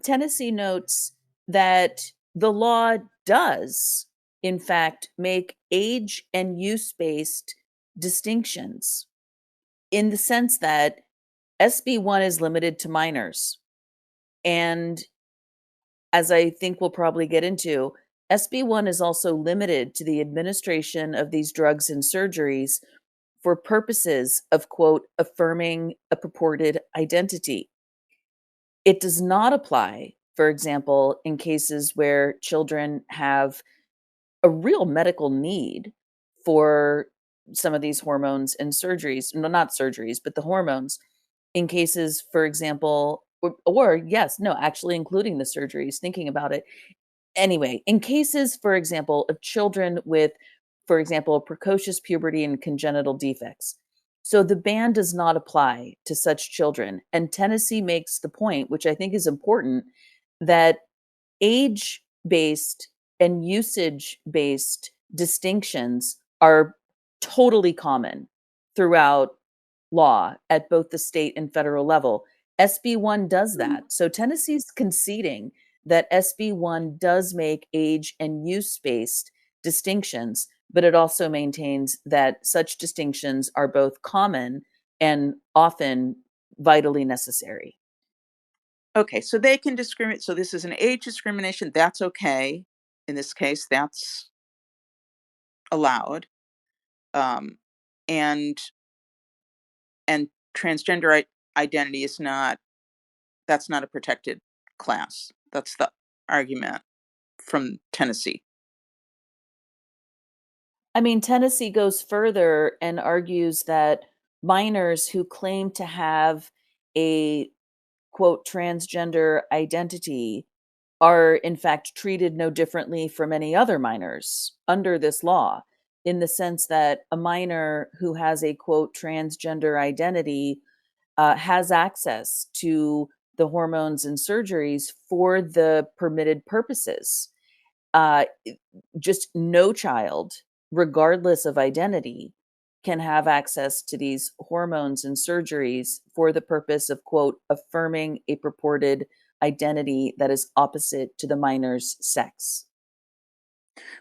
Tennessee notes that the law does, in fact, make age and use-based distinctions, in the sense that SB1 is limited to minors. And as I think we'll probably get into, SB1 is also limited to the administration of these drugs and surgeries for purposes of, quote, affirming a purported identity. It does not apply, for example, in cases where children have a real medical need for some of these hormones and surgeries. No, not surgeries, but the hormones. In cases, for example, actually including the surgeries, thinking about it. Anyway, in cases, for example, of children with, for example, precocious puberty and congenital defects, So the ban does not apply to such children. And Tennessee makes the point, which I think is important, that age-based and usage-based distinctions are totally common throughout law at both the state and federal level. SB 1 does that. So Tennessee's conceding that SB 1 does make age and use-based distinctions, but it also maintains that such distinctions are both common and often vitally necessary. Okay, so they can discriminate. So this is an age discrimination. That's okay. In this case, that's allowed. And transgender identity is not, that's not a protected class. That's the argument from Tennessee. I mean, Tennessee goes further and argues that minors who claim to have a quote transgender identity are in fact treated no differently from any other minors under this law, in the sense that a minor who has a quote transgender identity has access to the hormones and surgeries for the permitted purposes. Just no child, regardless of identity, can have access to these hormones and surgeries for the purpose of, quote, affirming a purported identity that is opposite to the minor's sex.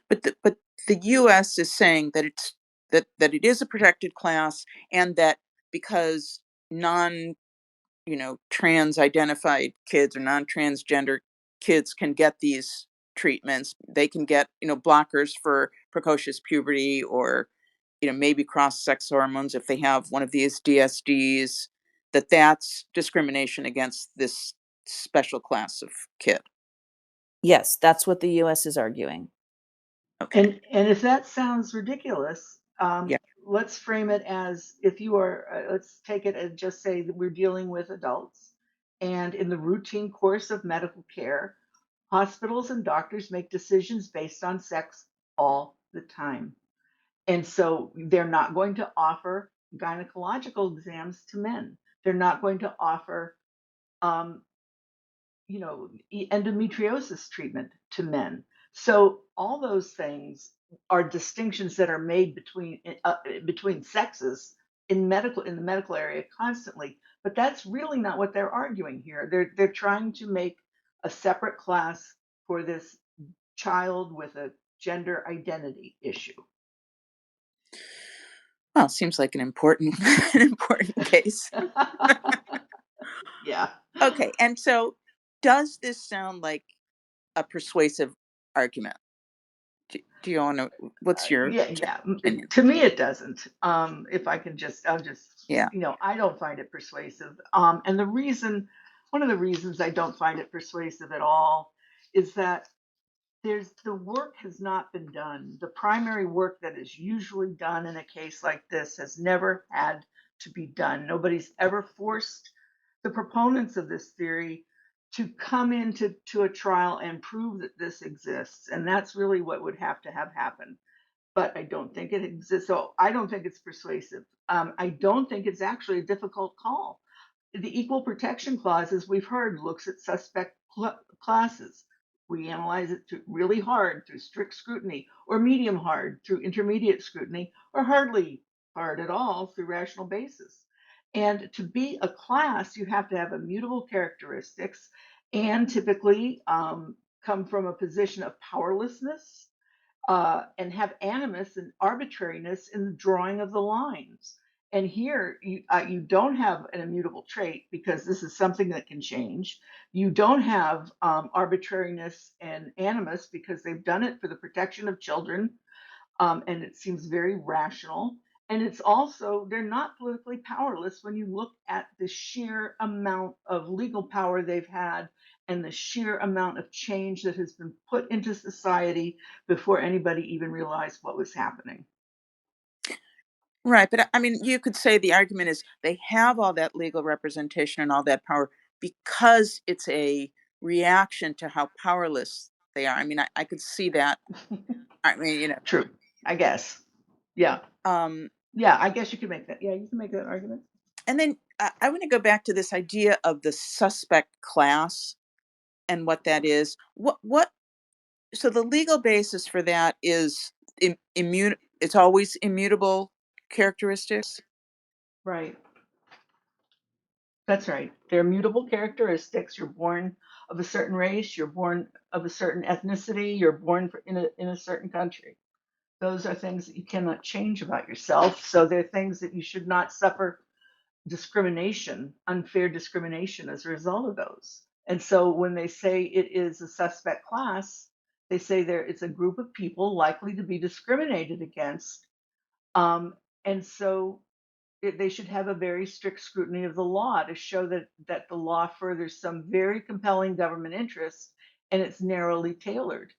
But the U.S. is saying that it's that it is a protected class, and that because trans identified kids or non-transgender kids can get these treatments, they can get blockers for precocious puberty, or maybe cross-sex hormones if they have one of these DSDs, that's discrimination against this special class of kid. Yes, that's what the U.S. is arguing. Okay. And if that sounds ridiculous, Yeah. let's frame it as, if you are, let's take it and just say that we're dealing with adults, and in the routine course of medical care, hospitals and doctors make decisions based on sex all the time. And so they're not going to offer gynecological exams to men. They're not going to offer, um, endometriosis treatment to men. So all those things are distinctions that are made between sexes in the medical area constantly. But that's really not what they're arguing here. They're trying to make a separate class for this child with a gender identity issue. Well, seems like an important an important case. Yeah. Okay, and so does this sound like a persuasive argument? Do you want to? What's your Yeah. opinion? To me, it doesn't. If I can I'll just, Yeah. I don't find it persuasive. And one of the reasons I don't find it persuasive at all is that the work has not been done. The primary work that is usually done in a case like this has never had to be done. Nobody's ever forced the proponents of this theory to come into a trial and prove that this exists. And that's really what would have to have happened. But I don't think it exists. So I don't think it's persuasive. I don't think it's actually a difficult call. The Equal Protection Clause, as we've heard, looks at suspect classes. We analyze it really hard through strict scrutiny, or medium hard through intermediate scrutiny, or hardly hard at all through rational basis. And to be a class, you have to have immutable characteristics and typically come from a position of powerlessness, and have animus and arbitrariness in the drawing of the lines. And here you don't have an immutable trait, because this is something that can change. You don't have arbitrariness and animus, because they've done it for the protection of children, and it seems very rational. And it's also, they're not politically powerless when you look at the sheer amount of legal power they've had and the sheer amount of change that has been put into society before anybody even realized what was happening. Right, but I mean, you could say the argument is they have all that legal representation and all that power because it's a reaction to how powerless they are. I mean, I could see that. I mean, True, I guess. Yeah. Yeah, I guess you can make that. Yeah, you can make that argument. And then I want to go back to this idea of the suspect class and what that is. So the legal basis for that is it's always immutable characteristics. Right. That's right. They're mutable characteristics. You're born of a certain race, you're born of a certain ethnicity, you're born in a certain country. Those are things that you cannot change about yourself. So they're things that you should not suffer discrimination, unfair discrimination as a result of those. And so when they say it is a suspect class, they say it's a group of people likely to be discriminated against. And so they should have a very strict scrutiny of the law to show that the law furthers some very compelling government interests and it's narrowly tailored.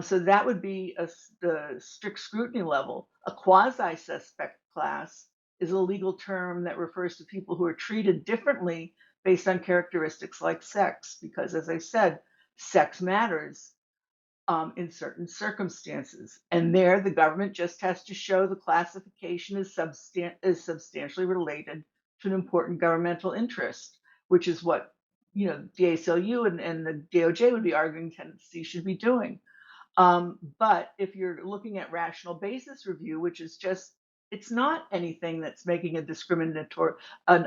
So that would be the strict scrutiny level. A quasi-suspect class is a legal term that refers to people who are treated differently based on characteristics like sex, because as I said, sex matters in certain circumstances. And there, the government just has to show the classification is substantially related to an important governmental interest, which is what the ACLU and the DOJ would be arguing Tennessee should be doing. But if you're looking at rational basis review, which is just, it's not anything that's making an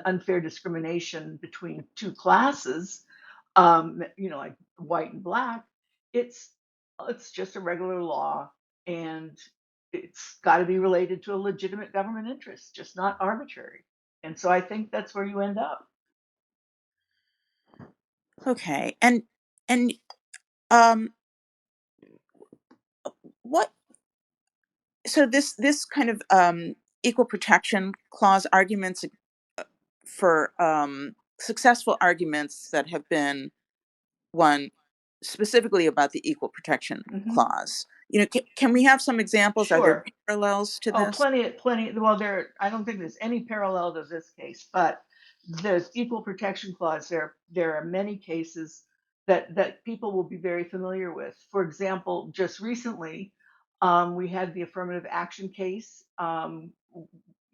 unfair discrimination between two classes, like white and black. It's just a regular law, and it's got to be related to a legitimate government interest, just not arbitrary. And so I think that's where you end up. Okay, and um, what? So this kind of equal protection clause arguments for successful arguments that have been won specifically about the equal protection clause. Can we have some examples? Sure. Are there parallels to this? Plenty. Well, I don't think there's any parallel to this case, but there's equal protection clause. There are many cases that people will be very familiar with. For example, just recently, we had the affirmative action case,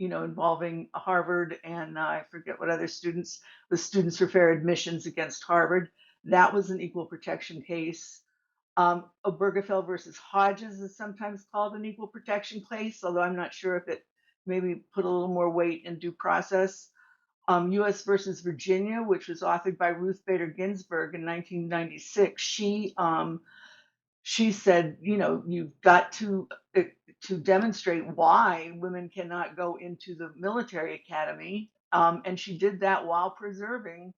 involving Harvard and I forget what other students, the Students for Fair Admissions against Harvard. That was an equal protection case. Obergefell versus Hodges is sometimes called an equal protection case, although I'm not sure if it maybe put a little more weight in due process. U.S. versus Virginia, which was authored by Ruth Bader Ginsburg in 1996, she said, you've got to demonstrate why women cannot go into the military academy, and she did that while preserving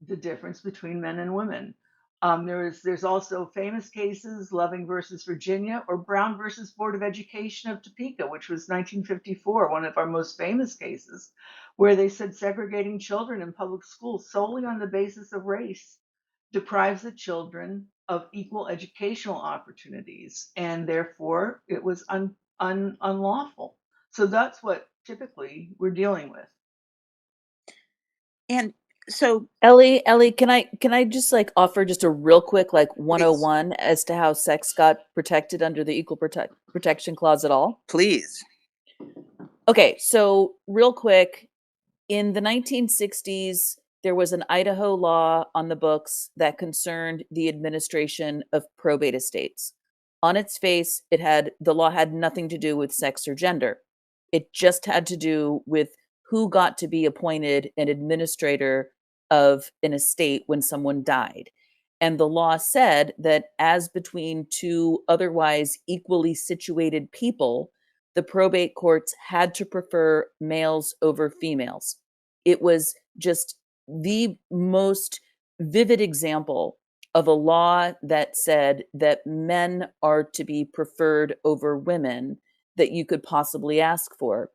the difference between men and women. There's also famous cases, Loving versus Virginia or Brown versus Board of Education of Topeka, which was 1954, one of our most famous cases, where they said segregating children in public schools solely on the basis of race deprives the children of equal educational opportunities, and therefore it was unlawful. So that's what typically we're dealing with. And so Ellie, can I just offer just a real quick 101 as to how sex got protected under the Equal Protection Clause at all? Please. Okay, so real quick, in the 1960s, there was an Idaho law on the books that concerned the administration of probate estates. On its face, the law had nothing to do with sex or gender. It just had to do with who got to be appointed an administrator of an estate when someone died. And the law said that as between two otherwise equally situated people, the probate courts had to prefer males over females. It was just the most vivid example of a law that said that men are to be preferred over women that you could possibly ask for.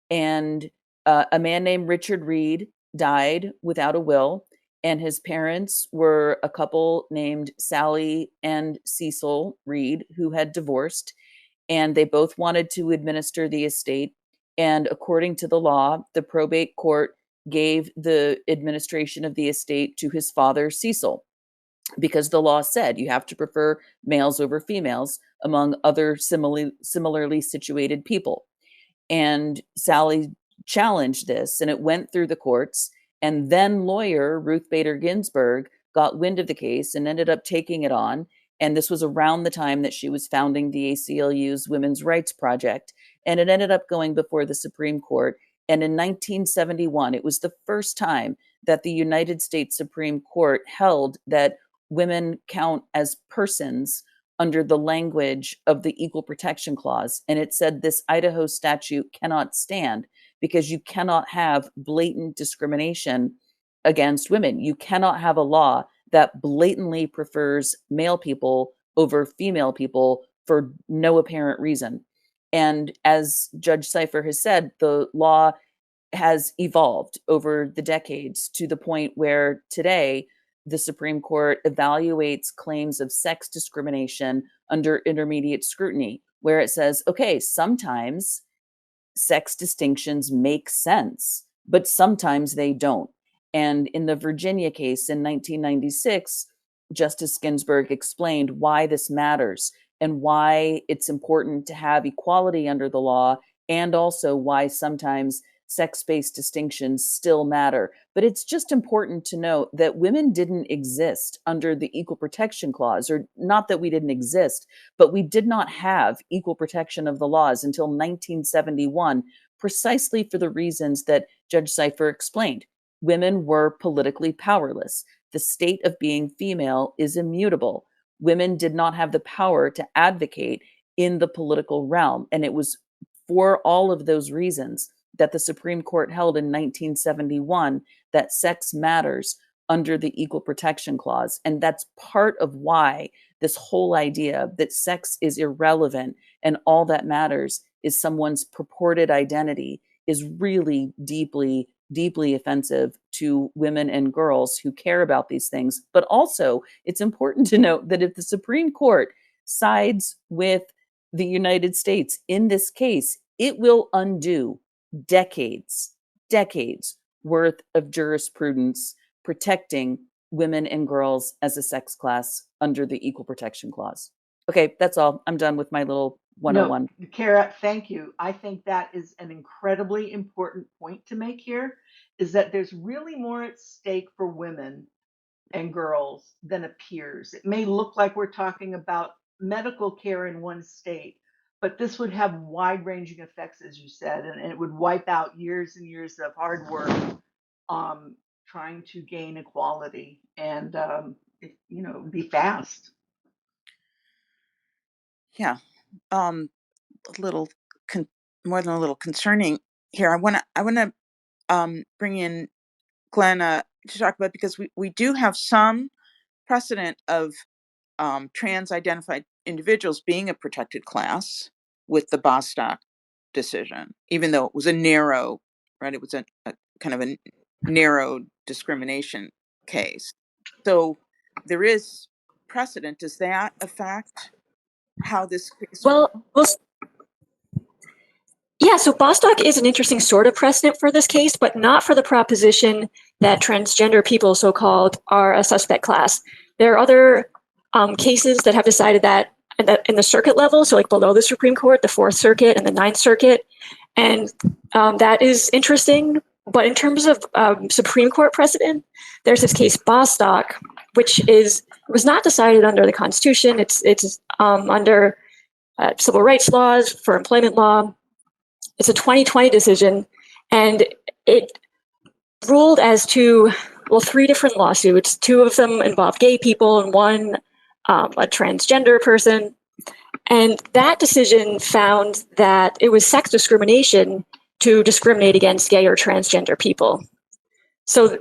And a man named Richard Reed died without a will, and his parents were a couple named Sally and Cecil Reed, who had divorced, and they both wanted to administer the estate. And according to the law, the probate court gave the administration of the estate to his father, Cecil, because the law said you have to prefer males over females among other similarly situated people. And Sally challenged this, and it went through the courts. And then lawyer Ruth Bader Ginsburg got wind of the case and ended up taking it on. And this was around the time that she was founding the ACLU's Women's Rights Project. And it ended up going before the Supreme Court. And in 1971, it was the first time that the United States Supreme Court held that women count as persons under the language of the Equal Protection Clause. And it said this Idaho statute cannot stand because you cannot have blatant discrimination against women. You cannot have a law that blatantly prefers male people over female people for no apparent reason. And as Judge Cypher has said, the law has evolved over the decades to the point where today the Supreme Court evaluates claims of sex discrimination under intermediate scrutiny, where it says, okay, sometimes sex distinctions make sense, but sometimes they don't. And in the Virginia case in 1996, Justice Ginsburg explained why this matters and why it's important to have equality under the law, and also why sometimes sex-based distinctions still matter. But it's just important to note that women didn't exist under the Equal Protection Clause, or not that we didn't exist, but we did not have equal protection of the laws until 1971, precisely for the reasons that Judge Cypher explained. Women were politically powerless. The state of being female is immutable. Women did not have the power to advocate in the political realm. And it was for all of those reasons that the Supreme Court held in 1971 that sex matters under the Equal Protection Clause. And that's part of why this whole idea that sex is irrelevant and all that matters is someone's purported identity is really deeply, deeply offensive to women and girls who care about these things. But also, it's important to note that if the Supreme Court sides with the United States in this case, it will undo decades worth of jurisprudence protecting women and girls as a sex class under the Equal Protection Clause. Okay, that's all. I'm done with my little 101. No, Kara, thank you. I think that is an incredibly important point to make here, is that there's really more at stake for women and girls than appears. It may look like we're talking about medical care in one state, but this would have wide-ranging effects, as you said, and it would wipe out years and years of hard work trying to gain equality, and be fast. Yeah, a little more than a little concerning here. I want to bring in Glenna to talk about, because we do have some precedent of trans-identified individuals being a protected class with the Bostock decision, even though it was a narrow, right? It was a kind of a narrow discrimination case. So there is precedent. Does that affect how this case? Yeah, so Bostock is an interesting sort of precedent for this case, but not for the proposition that transgender people, so-called, are a suspect class. There are other cases that have decided that in the circuit level, so like below the Supreme Court, the Fourth Circuit and the Ninth Circuit, and that is interesting. But in terms of Supreme Court precedent, there's this case Bostock, which was not decided under the Constitution. It's under civil rights laws for employment law. It's a 2020 decision, and it ruled as to, three different lawsuits. Two of them involved gay people and one a transgender person. And that decision found that it was sex discrimination to discriminate against gay or transgender people. So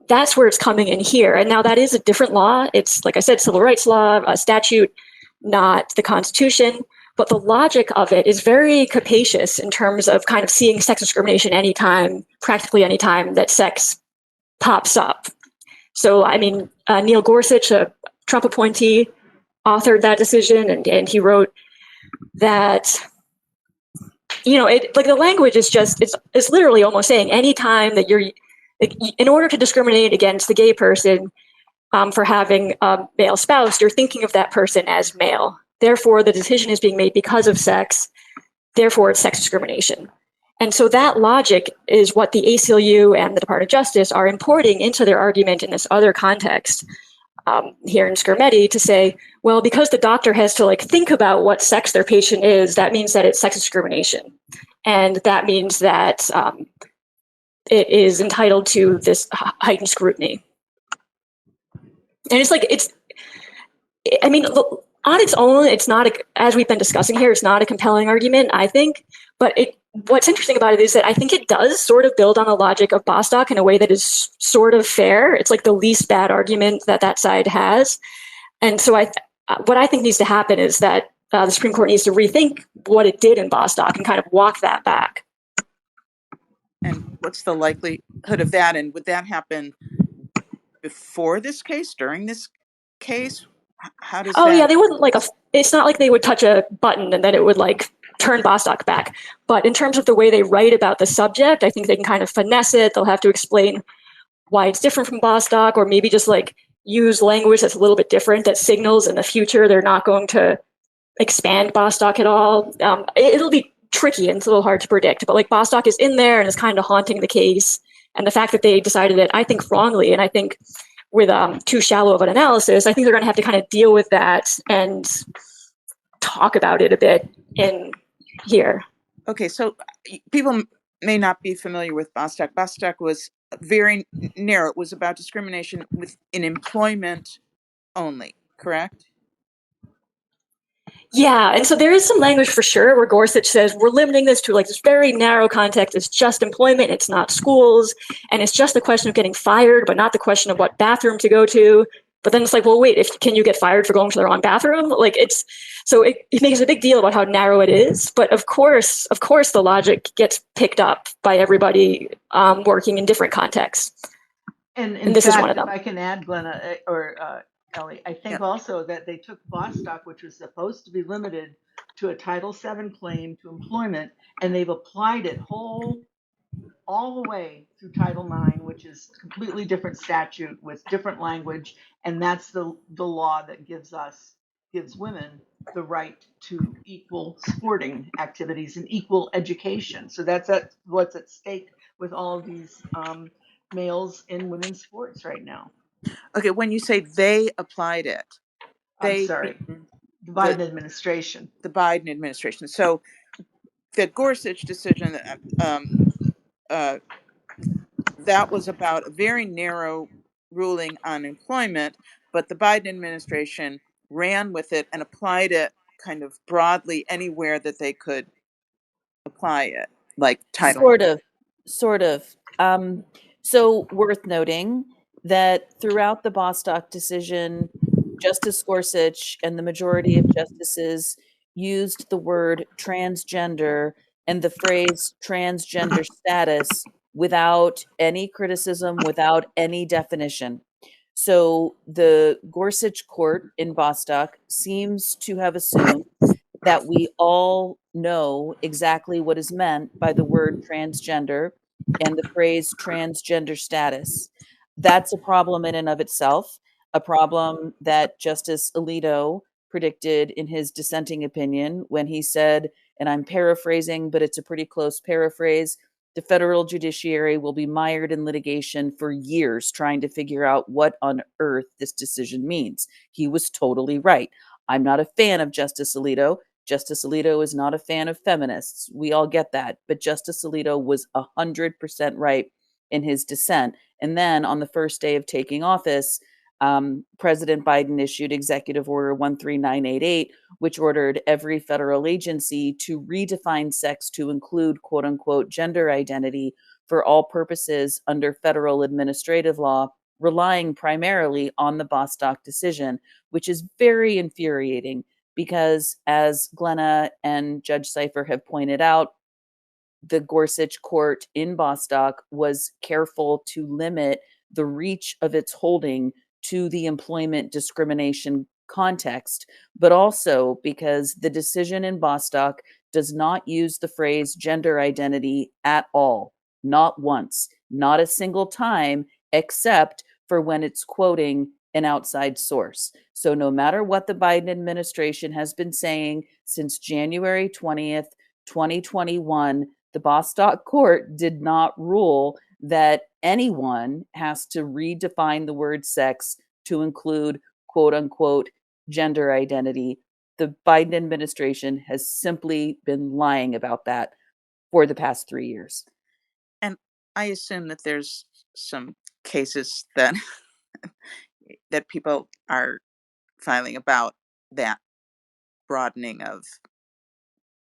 that's where it's coming in here. And now that is a different law. It's, like I said, civil rights law, a statute, not the Constitution. But the logic of it is very capacious in terms of kind of seeing sex discrimination anytime, practically anytime that sex pops up. So, I mean, Neil Gorsuch, a Trump appointee, authored that decision, and he wrote that, the language is just, it's literally almost saying anytime that in order to discriminate against the gay person for having a male spouse, you're thinking of that person as male. Therefore, the decision is being made because of sex. Therefore, it's sex discrimination. And so that logic is what the ACLU and the Department of Justice are importing into their argument in this other context here in Skrmetti to say, well, because the doctor has to like think about what sex their patient is, that means that it's sex discrimination. And that means that it is entitled to this heightened scrutiny. And it's like, I mean, on its own, it's not, as we've been discussing here, it's not a compelling argument, I think. But what's interesting about it is that I think it does sort of build on the logic of Bostock in a way that is sort of fair. It's like the least bad argument that side has. And so what I think needs to happen is that the Supreme Court needs to rethink what it did in Bostock and kind of walk that back. And what's the likelihood of that? And would that happen before this case, during this case? How does that? Yeah, they wouldn't it's not like they would touch a button and then it would like turn Bostock back. But in terms of the way they write about the subject, I think they can kind of finesse it. They'll have to explain why it's different from Bostock, or maybe just like use language that's a little bit different that signals in the future they're not going to expand Bostock at all. It'll be tricky and it's a little hard to predict, but like Bostock is in there and is kind of haunting the case. And the fact that they decided it, I think, wrongly, and I think with too shallow of an analysis, I think they're going to have to kind of deal with that and talk about it a bit in here. Okay, so people may not be familiar with Bostock. Bostock was very narrow. It was about discrimination in employment only, correct? Yeah, and so there is some language for sure where Gorsuch says we're limiting this to like this very narrow context. It's just employment, it's not schools, and it's just the question of getting fired, but not the question of what bathroom to go to. But then it's like, well, wait, can you get fired for going to the wrong bathroom? Like it makes a big deal about how narrow it is. But of course, the logic gets picked up by everybody working in different contexts. And this fact, is one of them. If I can add, Glenna or Ellie, I think also that they took Bostock, which was supposed to be limited to a Title VII claim to employment, and they've applied it all the way through Title IX, which is a completely different statute with different language, and that's the law that gives women the right to equal sporting activities and equal education. So that's what's at stake with all of these males in women's sports right now. Okay, when you say they applied it, I'm sorry, the Biden administration. The Biden administration. So the Gorsuch decision, that was about a very narrow ruling on employment, but the Biden administration ran with it and applied it kind of broadly anywhere that they could apply it, like Title. Sort of. So worth noting that throughout the Bostock decision, Justice Gorsuch and the majority of justices used the word transgender and the phrase transgender status without any criticism, without any definition. So the Gorsuch court in Bostock seems to have assumed that we all know exactly what is meant by the word transgender and the phrase transgender status. That's a problem in and of itself, a problem that Justice Alito predicted in his dissenting opinion when he said, and I'm paraphrasing, but it's a pretty close paraphrase, the federal judiciary will be mired in litigation for years trying to figure out what on earth this decision means. He was totally right. I'm not a fan of Justice Alito. Justice Alito is not a fan of feminists. We all get that. But Justice Alito was 100% right in his dissent. And then on the first day of taking office, President Biden issued Executive Order 13988, which ordered every federal agency to redefine sex to include quote unquote gender identity for all purposes under federal administrative law, relying primarily on the Bostock decision, which is very infuriating because, as Glenna and Judge Cypher have pointed out, the Gorsuch court in Bostock was careful to limit the reach of its holding to the employment discrimination context, but also because the decision in Bostock does not use the phrase gender identity at all, not once, not a single time, except for when it's quoting an outside source. So no matter what the Biden administration has been saying since January 20th, 2021, The Bostock court did not rule that anyone has to redefine the word sex to include quote unquote gender identity. The Biden administration has simply been lying about that for the past 3 years. And I assume that there's some cases that that people are filing about that broadening of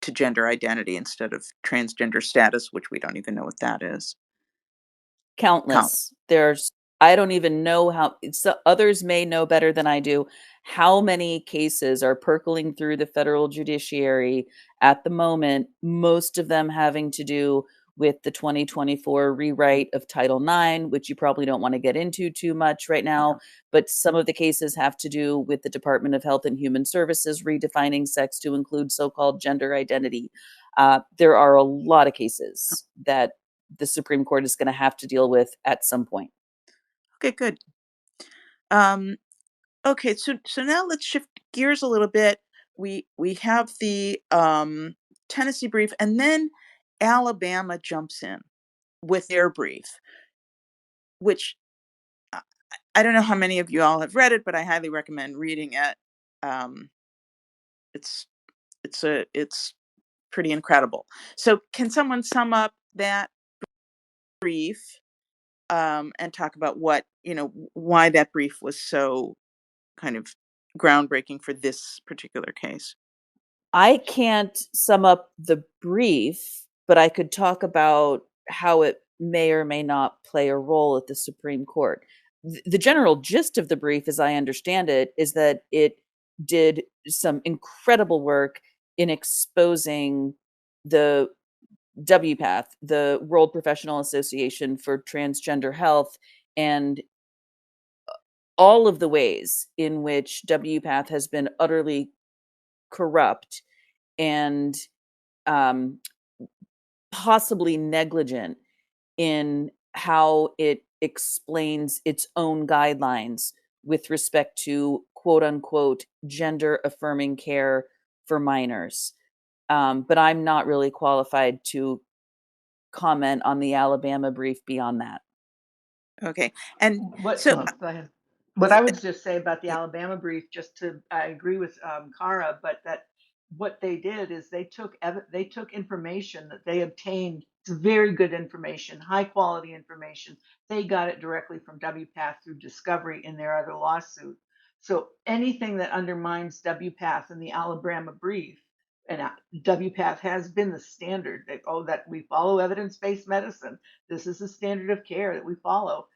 to gender identity instead of transgender status, which we don't even know what that is. Countless. I don't even know how others may know better than I do how many cases are percolating through the federal judiciary at the moment, most of them having to do with the 2024 rewrite of Title IX, which you probably don't want to get into too much right now, but some of the cases have to do with the Department of Health and Human Services redefining sex to include so-called gender identity. There are a lot of cases that the Supreme Court is going to have to deal with at some point. Okay, good. Okay, so now let's shift gears a little bit. We have the Tennessee brief, and then Alabama jumps in with their brief, which I don't know how many of you all have read it, but I highly recommend reading it. It's pretty incredible. So, can someone sum up that brief and talk about why that brief was so kind of groundbreaking for this particular case? I can't sum up the brief, but I could talk about how it may or may not play a role at the Supreme Court. The general gist of the brief, as I understand it, is that it did some incredible work in exposing the WPATH, the World Professional Association for Transgender Health, and all of the ways in which WPATH has been utterly corrupt and possibly negligent in how it explains its own guidelines with respect to quote unquote gender affirming care for minors. But I'm not really qualified to comment on the Alabama brief beyond that. Okay, and What? so Go ahead. What I would just say about the Alabama brief, I agree with Kara, but that what they did is they took information that they obtained, very good information, high quality information. They got it directly from WPATH through discovery in their other lawsuit. So anything that undermines WPATH in the Alabama brief, and WPATH has been the standard that we follow evidence-based medicine. This is the standard of care that we follow.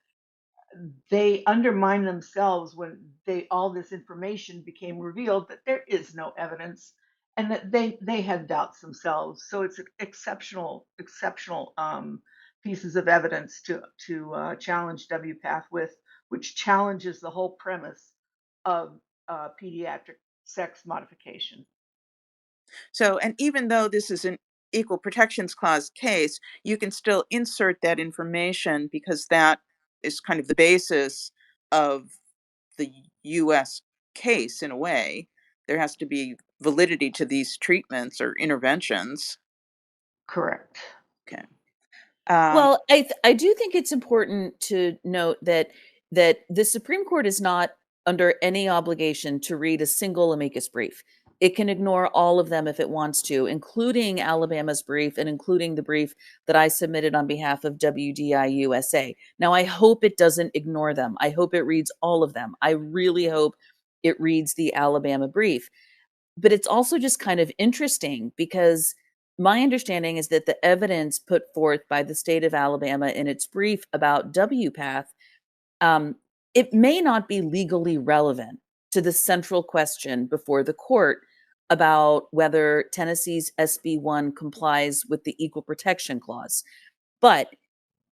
They undermine themselves when all this information became revealed that there is no evidence and that they had doubts themselves. So it's exceptional pieces of evidence to challenge WPATH with, which challenges the whole premise of pediatric sex modification. So, and even though this is an Equal Protections Clause case, you can still insert that information because that is kind of the basis of the U.S. case in a way. There has to be validity to these treatments or interventions. Correct. Okay. Well, I do think it's important to note that the Supreme Court is not under any obligation to read a single amicus brief. It can ignore all of them if it wants to, including Alabama's brief and including the brief that I submitted on behalf of WDI USA. Now, I hope it doesn't ignore them. I hope it reads all of them. I really hope it reads the Alabama brief. But it's also just kind of interesting because my understanding is that the evidence put forth by the state of Alabama in its brief about WPATH, it may not be legally relevant to the central question before the court about whether Tennessee's SB1 complies with the Equal Protection Clause. But,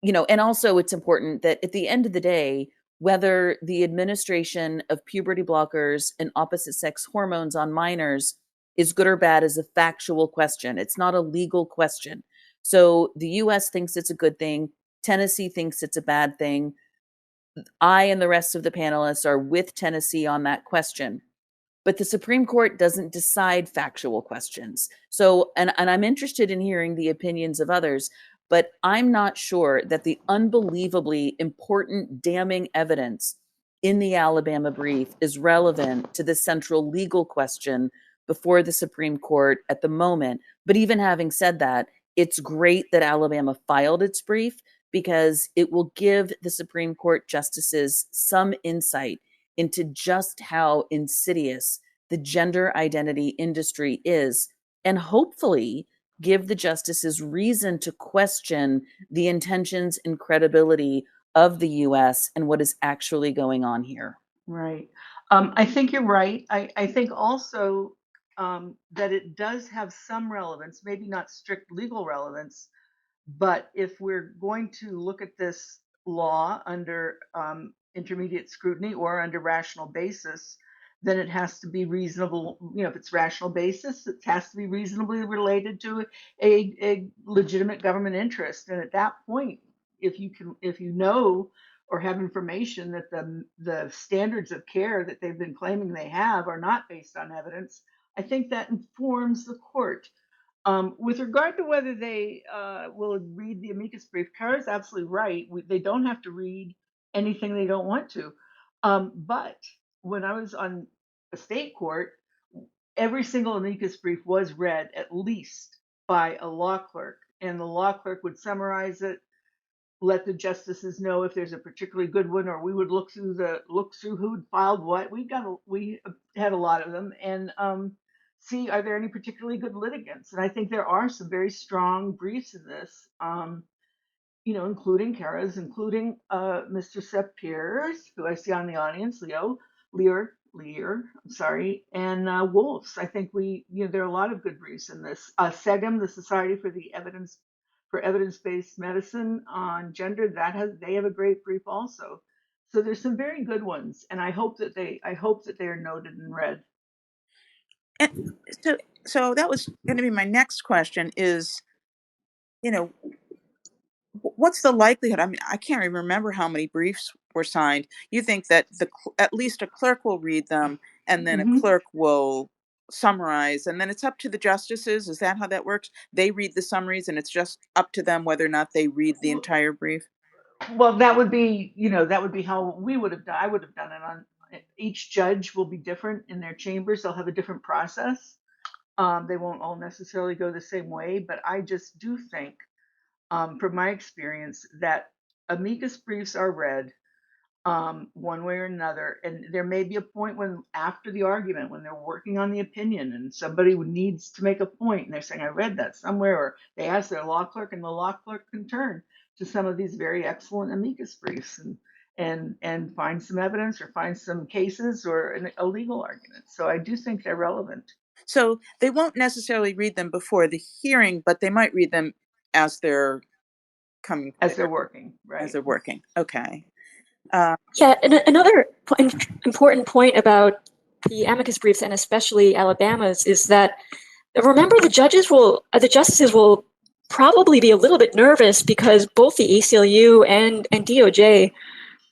and also it's important that at the end of the day, whether the administration of puberty blockers and opposite sex hormones on minors is good or bad is a factual question. It's not a legal question. So the US thinks it's a good thing. Tennessee thinks it's a bad thing. I and the rest of the panelists are with Tennessee on that question. but the Supreme Court doesn't decide factual questions. So, and I'm interested in hearing the opinions of others, but I'm not sure that the unbelievably important, damning evidence in the Alabama brief is relevant to the central legal question before the Supreme Court at the moment. But even having said that, it's great that Alabama filed its brief because it will give the Supreme Court justices some insight into just how insidious the gender identity industry is, and hopefully give the justices reason to question the intentions and credibility of the US and what is actually going on here. Right. I think you're right. I think also that it does have some relevance, maybe not strict legal relevance, but if we're going to look at this law under intermediate scrutiny or under rational basis, then it has to be reasonable. If it's rational basis, it has to be reasonably related to a legitimate government interest. And at that point, if you know or have information that the standards of care that they've been claiming they have are not based on evidence, I think that informs the court. With regard to whether they will read the amicus brief, Kara's absolutely right. They don't have to read anything they don't want to. But when I was on a state court, every single amicus brief was read at least by a law clerk, and the law clerk would summarize it, let the justices know if there's a particularly good one, or we would look through who'd filed what. We had a lot of them, and see, are there any particularly good litigants? And I think there are some very strong briefs in this, including Kara's, including Mr. Seth Pierce, who I see on the audience, Lear, I'm sorry, and Wolf's. I think there are a lot of good briefs in this. SEGM, the Society for Evidence-Based Medicine on Gender, they have a great brief also. So there's some very good ones, and I hope that they are noted and read. And so that was going to be my next question is, what's the likelihood? I mean, I can't even remember how many briefs were signed. You think that at least a clerk will read them, and then a clerk will summarize, and then it's up to the justices? Is that how that works? They read the summaries, and it's just up to them whether or not they read the entire brief? Well, that would be how we would have done. I would have done it on. Each judge will be different in their chambers. They'll have a different process. They won't all necessarily go the same way, but I just do think, from my experience, that amicus briefs are read one way or another. And there may be a point when, after the argument, when they're working on the opinion and somebody needs to make a point and they're saying, I read that somewhere, or they ask their law clerk, and the law clerk can turn to some of these very excellent amicus briefs and find some evidence or find some cases or a legal argument. So I do think they're relevant. So they won't necessarily read them before the hearing, but they might read them as they're coming. As they're working, right? As they're working. Okay. Yeah, and another important point about the amicus briefs, and especially Alabama's, is that, remember, the justices will probably be a little bit nervous because both the ACLU and DOJ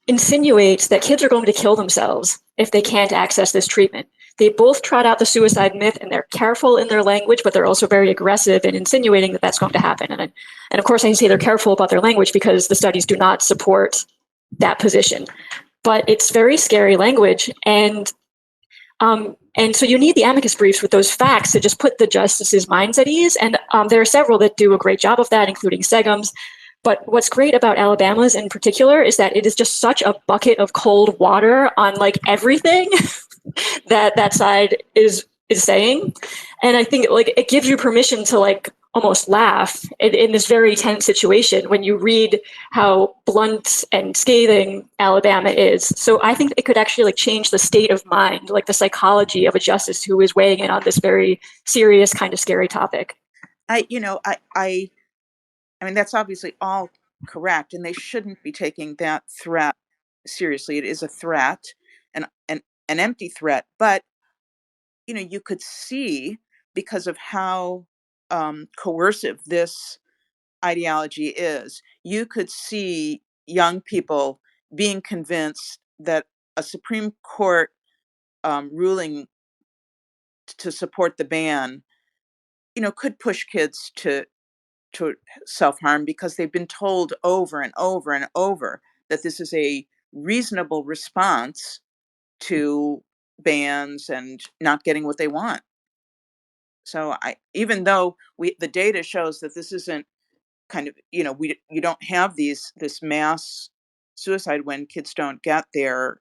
insinuates that kids are going to kill themselves if they can't access this treatment. They both trot out the suicide myth, and they're careful in their language, but they're also very aggressive in insinuating that that's going to happen. And of course, I say they're careful about their language because the studies do not support that position. But it's very scary language, and so you need the amicus briefs with those facts to just put the justices' minds at ease. And there are several that do a great job of that, including SEGM's. But what's great about Alabama's in particular is that it is just such a bucket of cold water on like everything that side is saying. And I think like it gives you permission to like almost laugh in this very tense situation when you read how blunt and scathing Alabama is. So I think it could actually like change the state of mind, like the psychology of a justice who is weighing in on this very serious, kind of scary topic. I mean, that's obviously all correct, and they shouldn't be taking that threat seriously. It is a threat, an empty threat, but you could see, because of how coercive this ideology is, you could see young people being convinced that a Supreme Court ruling to support the ban, could push kids to self-harm because they've been told over and over and over that this is a reasonable response to bans and not getting what they want. So even though the data shows that this isn't kind of, you don't have this mass suicide when kids don't get their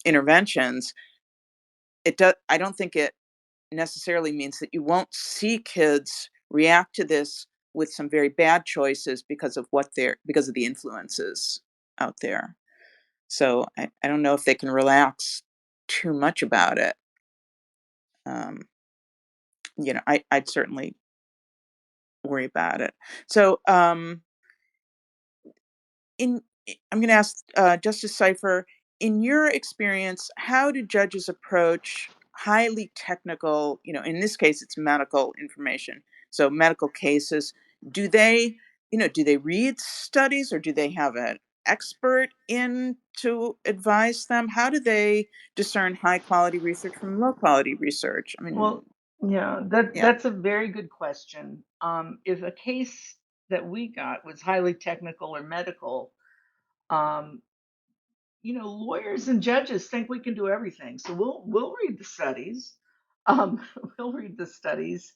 interventions, I don't think it necessarily means that you won't see kids react to this with some very bad choices because of the influences out there. So I don't know if they can relax too much about it. I'd certainly worry about it. So I'm going to ask Justice Cypher, in your experience, how do judges approach highly technical, in this case, it's medical information, so medical cases? Do they read studies, or do they have an expert in to advise them? How do they discern high quality research from low quality research? I mean, Well, yeah, that's a very good question. If a case that we got was highly technical or medical, um, lawyers and judges think we can do everything. So we'll read the studies. We'll read the studies.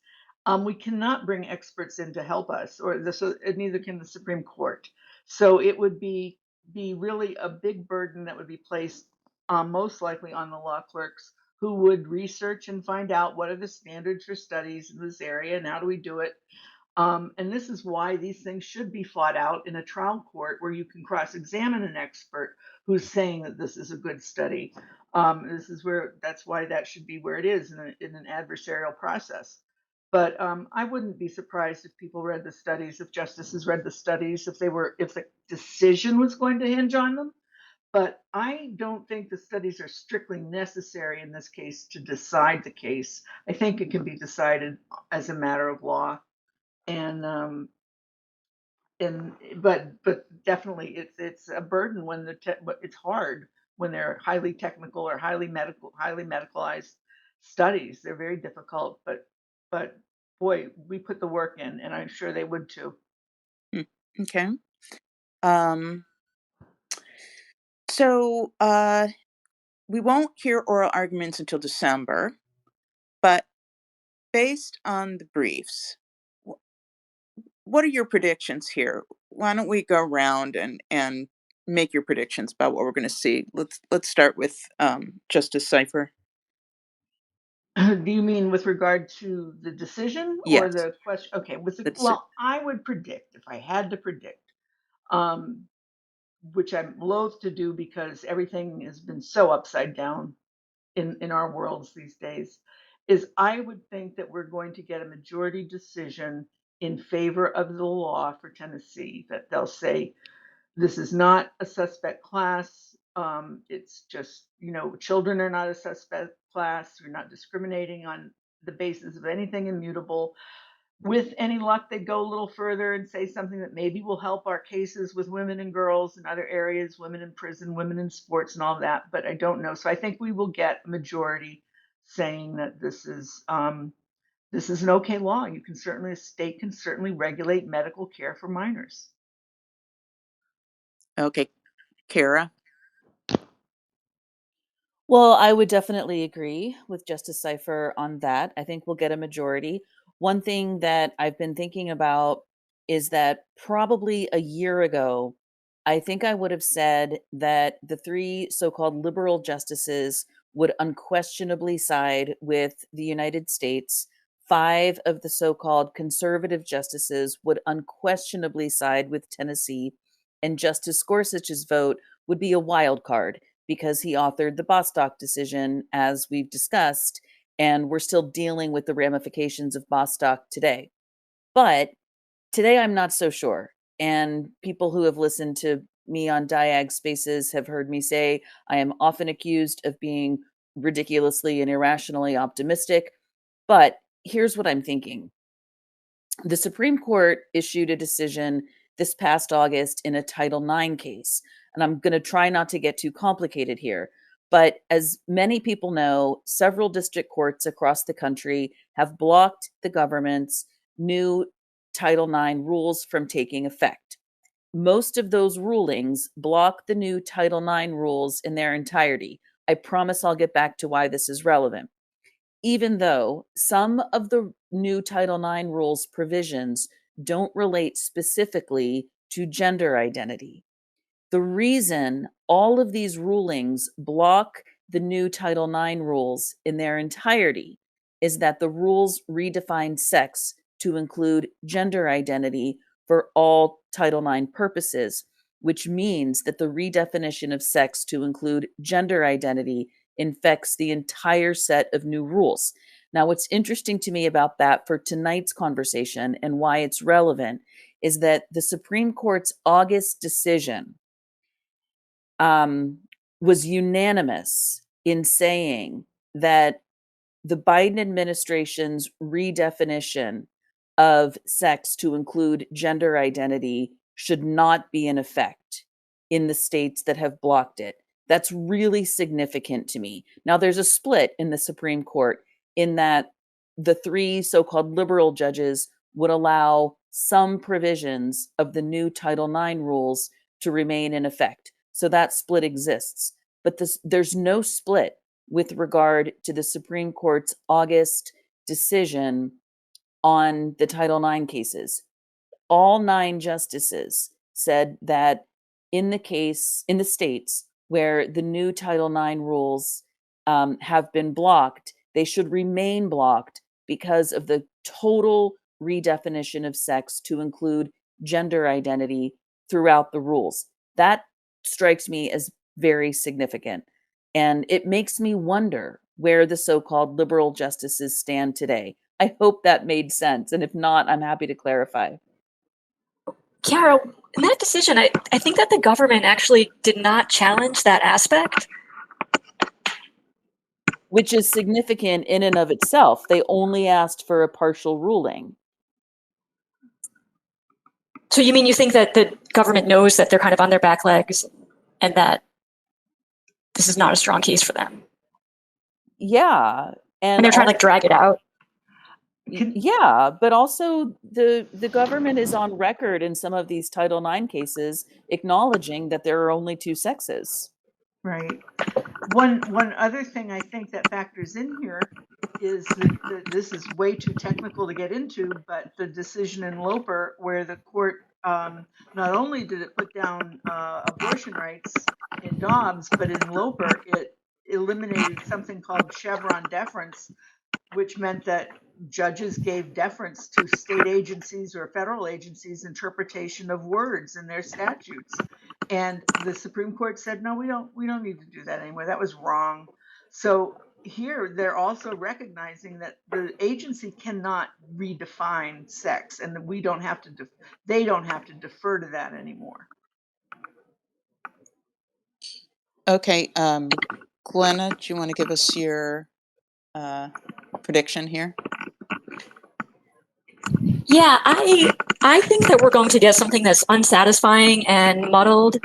We cannot bring experts in to help us, so neither can the Supreme Court. So it would be really a big burden that would be placed most likely on the law clerks, who would research and find out what are the standards for studies in this area and how do we do it. And this is why these things should be fought out in a trial court, where you can cross-examine an expert who's saying that this is a good study. That's why that should be where it is in an adversarial process. But I wouldn't be surprised if people read the studies, if justices read the studies, if the decision was going to hinge on them. But I don't think the studies are strictly necessary in this case to decide the case. I think it can be decided as a matter of law. And but definitely it's a burden when it's hard when they're highly technical or highly medicalized studies. They're very difficult, but boy, we put the work in, and I'm sure they would too. Okay. So we won't hear oral arguments until December, but based on the briefs, what are your predictions here? Why don't we go around and make your predictions about what we're going to see? Let's start with Justice Cypher. Do you mean with regard to the decision or Yes. the question? Okay, I would predict, if I had to predict, which I'm loath to do because everything has been so upside down in our worlds these days, is I would think that we're going to get a majority decision in favor of the law for Tennessee, that they'll say this is not a suspect class. It's just, children are not a suspect class. We're not discriminating on the basis of anything immutable. With any luck, they'd go a little further and say something that maybe will help our cases with women and girls in other areas, women in prison, women in sports, and all that. But I don't know. So I think we will get a majority saying that this is an okay law. A state can certainly regulate medical care for minors. Okay, Kara. Well, I would definitely agree with Justice Cypher on that. I think we'll get a majority. One thing that I've been thinking about is that probably a year ago, I think I would have said that the three so-called liberal justices would unquestionably side with the United States. 5 of the so-called conservative justices would unquestionably side with Tennessee, and Justice Gorsuch's vote would be a wild card because he authored the Bostock decision, as we've discussed, and we're still dealing with the ramifications of Bostock today. But today I'm not so sure. And people who have listened to me on Diag Spaces have heard me say I am often accused of being ridiculously and irrationally optimistic. But here's what I'm thinking. The Supreme Court issued a decision this past August in a Title IX case. And I'm going to try not to get too complicated here. But as many people know, several district courts across the country have blocked the government's new Title IX rules from taking effect. Most of those rulings block the new Title IX rules in their entirety. I promise I'll get back to why this is relevant. Even though some of the new Title IX rules provisions don't relate specifically to gender identity. The reason all of these rulings block the new Title IX rules in their entirety is that the rules redefine sex to include gender identity for all Title IX purposes, which means that the redefinition of sex to include gender identity infects the entire set of new rules. Now, what's interesting to me about that for tonight's conversation and why it's relevant is that the Supreme Court's August decision was unanimous in saying that the Biden administration's redefinition of sex to include gender identity should not be in effect in the states that have blocked it. That's really significant to me. Now, there's a split in the Supreme Court in that the three so-called liberal judges would allow some provisions of the new Title IX rules to remain in effect. So that split exists. But there's no split with regard to the Supreme Court's August decision on the Title IX cases. All 9 justices said that in the states where the new Title IX rules have been blocked, they should remain blocked because of the total redefinition of sex to include gender identity throughout the rules. That strikes me as very significant. And it makes me wonder where the so-called liberal justices stand today. I hope that made sense. And if not, I'm happy to clarify. Kara, in that decision, I think that the government actually did not challenge that aspect. Which is significant in and of itself. They only asked for a partial ruling. So you mean you think that the government knows that they're kind of on their back legs and that this is not a strong case for them? Yeah. And they're trying to like drag it out? Yeah, but also the government is on record in some of these Title IX cases acknowledging that there are only 2 sexes. Right. One other thing I think that factors in here is that this is way too technical to get into, but the decision in Loper where the court not only did it put down abortion rights in Dobbs, but in Loper it eliminated something called Chevron deference, which meant that judges gave deference to state agencies or federal agencies' interpretation of words in their statutes. And the Supreme Court said, no, we don't need to do that anymore. That was wrong. So here they're also recognizing that the agency cannot redefine sex and that they don't have to defer to that anymore. Okay, Glenna, do you want to give us your prediction here? Yeah, I think that we're going to get something that's unsatisfying and muddled,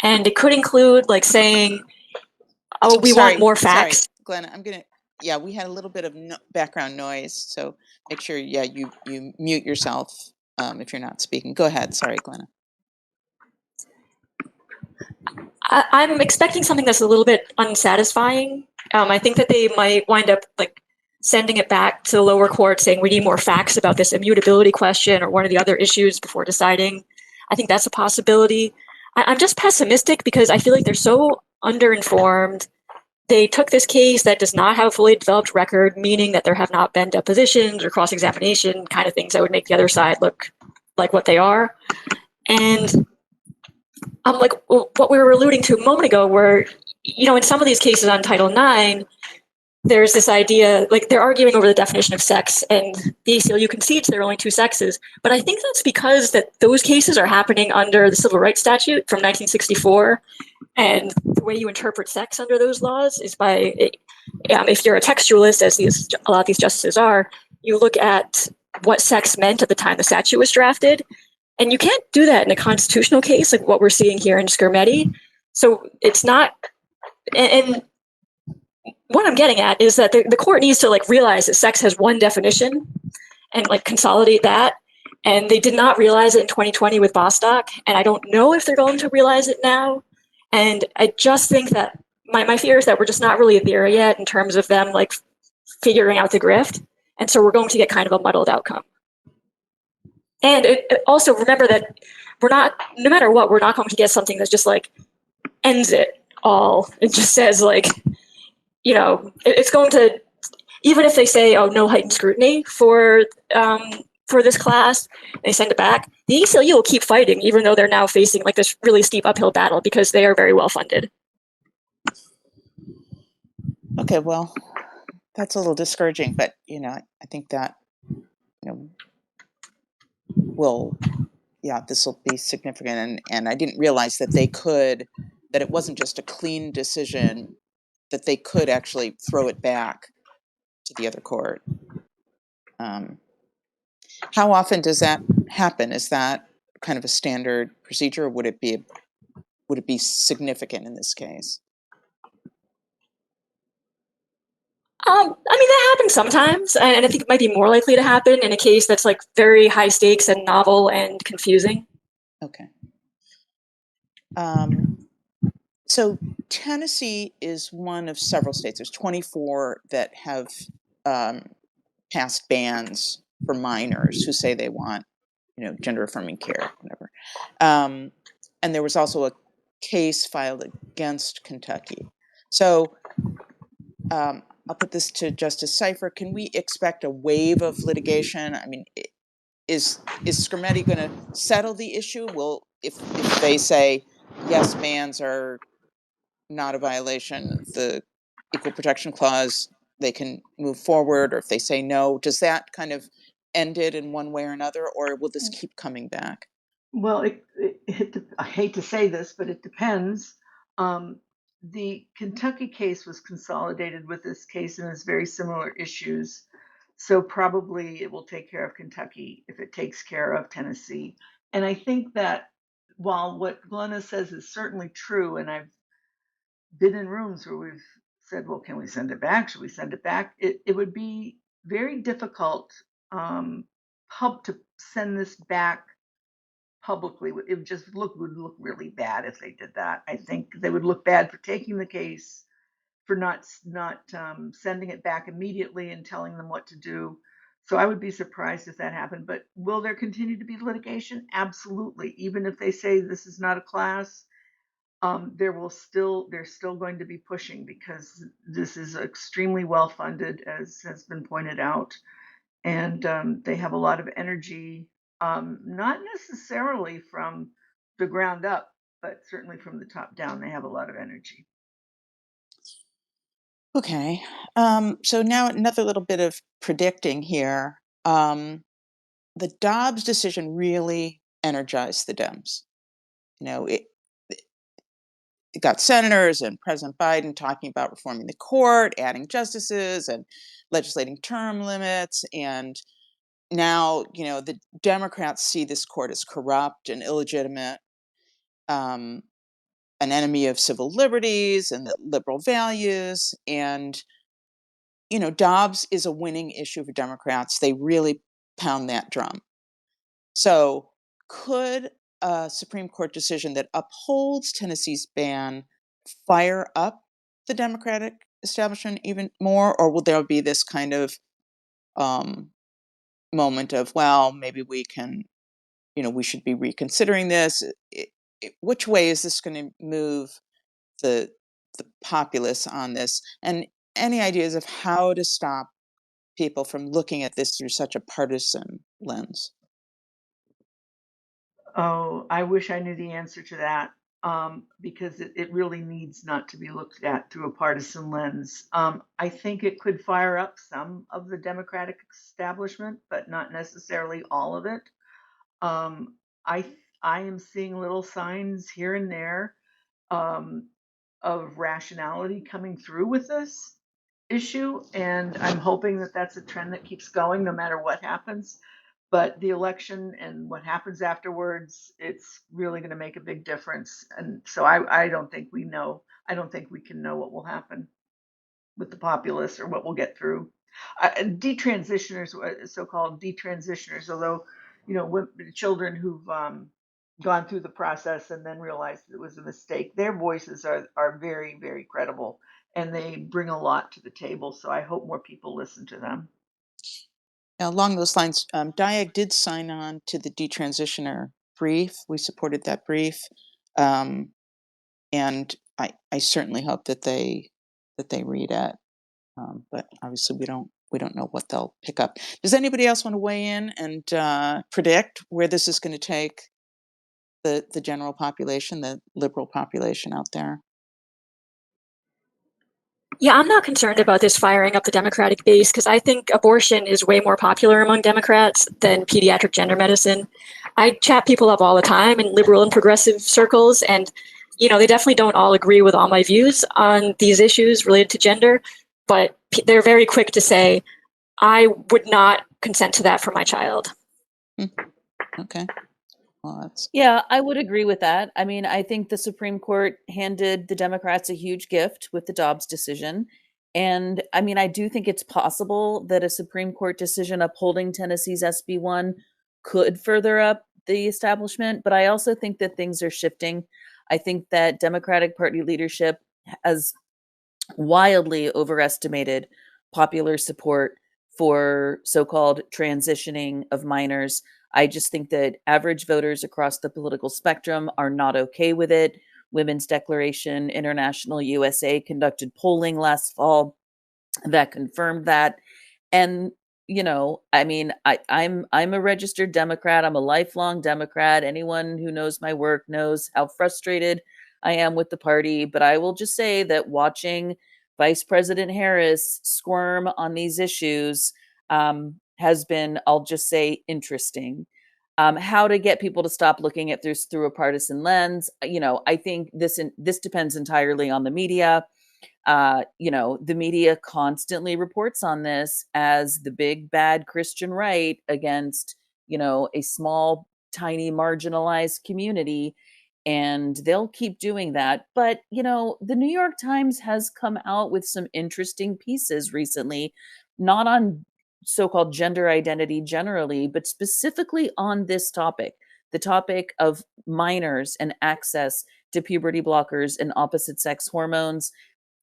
and it could include like saying, "Oh, we want more facts." Sorry, Glenna, we had a little bit of background noise, so make sure, you mute yourself if you're not speaking. Go ahead. Sorry, Glenna. I'm expecting something that's a little bit unsatisfying. I think that they might wind up like sending it back to the lower court saying we need more facts about this immutability question or one of the other issues before deciding. I think that's a possibility. I'm just pessimistic because I feel like they're so underinformed. They took this case that does not have a fully developed record, meaning that there have not been depositions or cross-examination, kind of things that would make the other side look like what they are. And I'm like, well, what we were alluding to a moment ago where, in some of these cases on Title IX, there's this idea, like they're arguing over the definition of sex, and the ACLU concedes there are only 2 sexes. But I think that's because that those cases are happening under the Civil Rights Statute from 1964. And the way you interpret sex under those laws is by, if you're a textualist, as a lot of these justices are, you look at what sex meant at the time the statute was drafted. And you can't do that in a constitutional case like what we're seeing here in Skrmetti. So it's not, and what I'm getting at is that the court needs to like realize that sex has one definition and like consolidate that. And they did not realize it in 2020 with Bostock. And I don't know if they're going to realize it now. And I just think that my fear is that we're just not really there yet in terms of them like figuring out the grift. And so we're going to get kind of a muddled outcome. And also remember that we're not, no matter what, we're not going to get something that's just like ends it all. It just says like, you know, it's going to, even if they say, oh, no heightened scrutiny for this class, they send it back, the ACLU will keep fighting, even though they're now facing like this really steep uphill battle because they are very well funded. Okay, well, that's a little discouraging, but I think that this will be significant. And I didn't realize that that it wasn't just a clean decision, that they could actually throw it back to the other court. How often does that happen? Is that kind of a standard procedure, or would it be significant in this case? I mean, that happens sometimes, and I think it might be more likely to happen in a case that's like very high stakes and novel and confusing. Okay. So Tennessee is one of several states. There's 24 that have passed bans for minors who say they want, gender affirming care, whatever. And there was also a case filed against Kentucky. So I'll put this to Justice Cypher. Can we expect a wave of litigation? I mean, is Skrmetti going to settle the issue? If they say yes, bans are not a violation of the Equal Protection Clause, they can move forward, or if they say no, does that kind of end it in one way or another, or will this keep coming back? Well, I hate to say this, but it depends. The Kentucky case was consolidated with this case and has very similar issues. So probably it will take care of Kentucky if it takes care of Tennessee. And I think that while what Glenna says is certainly true, and I've been in rooms where we've said, well, can we send it back? Should we send it back? It would be very difficult to send this back publicly. It would look really bad if they did that. I think they would look bad for taking the case, for not sending it back immediately and telling them what to do. So I would be surprised if that happened. But will there continue to be litigation? Absolutely. Even if they say this is not a class, they're still going to be pushing, because this is extremely well funded, as has been pointed out, and they have a lot of energy, not necessarily from the ground up, but certainly from the top down. They have a lot of energy. Okay, so now another little bit of predicting here. The Dobbs decision really energized the Dems. It got senators and President Biden talking about reforming the court, adding justices, and legislating term limits. And now, the Democrats see this court as corrupt and illegitimate, an enemy of civil liberties and liberal values. And, Dobbs is a winning issue for Democrats. They really pound that drum. So could a Supreme Court decision that upholds Tennessee's ban fire up the Democratic establishment even more, or will there be this kind of moment of, well, maybe we can, we should be reconsidering this? Which way is this going to move the populace on this? And any ideas of how to stop people from looking at this through such a partisan lens? Oh, I wish I knew the answer to that, because it really needs not to be looked at through a partisan lens. I think it could fire up some of the Democratic establishment, but not necessarily all of it. I am seeing little signs here and there of rationality coming through with this issue, and I'm hoping that that's a trend that keeps going no matter what happens. But the election and what happens afterwards, it's really going to make a big difference. And so I don't think we know. I don't think we can know what will happen. with the populace or what we'll get through. Detransitioners, so-called detransitioners, although, children who've gone through the process and then realized it was a mistake, their voices are very, very credible, and they bring a lot to the table. So I hope more people listen to them. Along those lines, Diag did sign on to the detransitioner brief. We supported that brief, and I certainly hope that they read it. But obviously, we don't know what they'll pick up. Does anybody else want to weigh in and predict where this is going to take the general population, the liberal population out there? Yeah, I'm not concerned about this firing up the Democratic base because I think abortion is way more popular among Democrats than pediatric gender medicine. I chat people up all the time in liberal and progressive circles, and they definitely don't all agree with all my views on these issues related to gender, but they're very quick to say, I would not consent to that for my child. Okay. Well, Yeah, I would agree with that. I mean, I think the Supreme Court handed the Democrats a huge gift with the Dobbs decision. And I mean, I do think it's possible that a Supreme Court decision upholding Tennessee's SB1 could further up the establishment. But I also think that things are shifting. I think that Democratic Party leadership has wildly overestimated popular support for so-called transitioning of minors. I just think that average voters across the political spectrum are not okay with it. Women's Declaration International USA conducted polling last fall that confirmed that. And I mean, I'm a registered Democrat. I'm a lifelong Democrat. Anyone who knows my work knows how frustrated I am with the party. But I will just say that watching Vice President Harris squirm on these issues has been, I'll just say, interesting. How to get people to stop looking at this through a partisan lens, I think this depends entirely on the media. The media constantly reports on this as the big bad Christian right against, a small, tiny, marginalized community. And they'll keep doing that. But, the New York Times has come out with some interesting pieces recently, not on so called gender identity generally, but specifically on this topic, the topic of minors and access to puberty blockers and opposite sex hormones.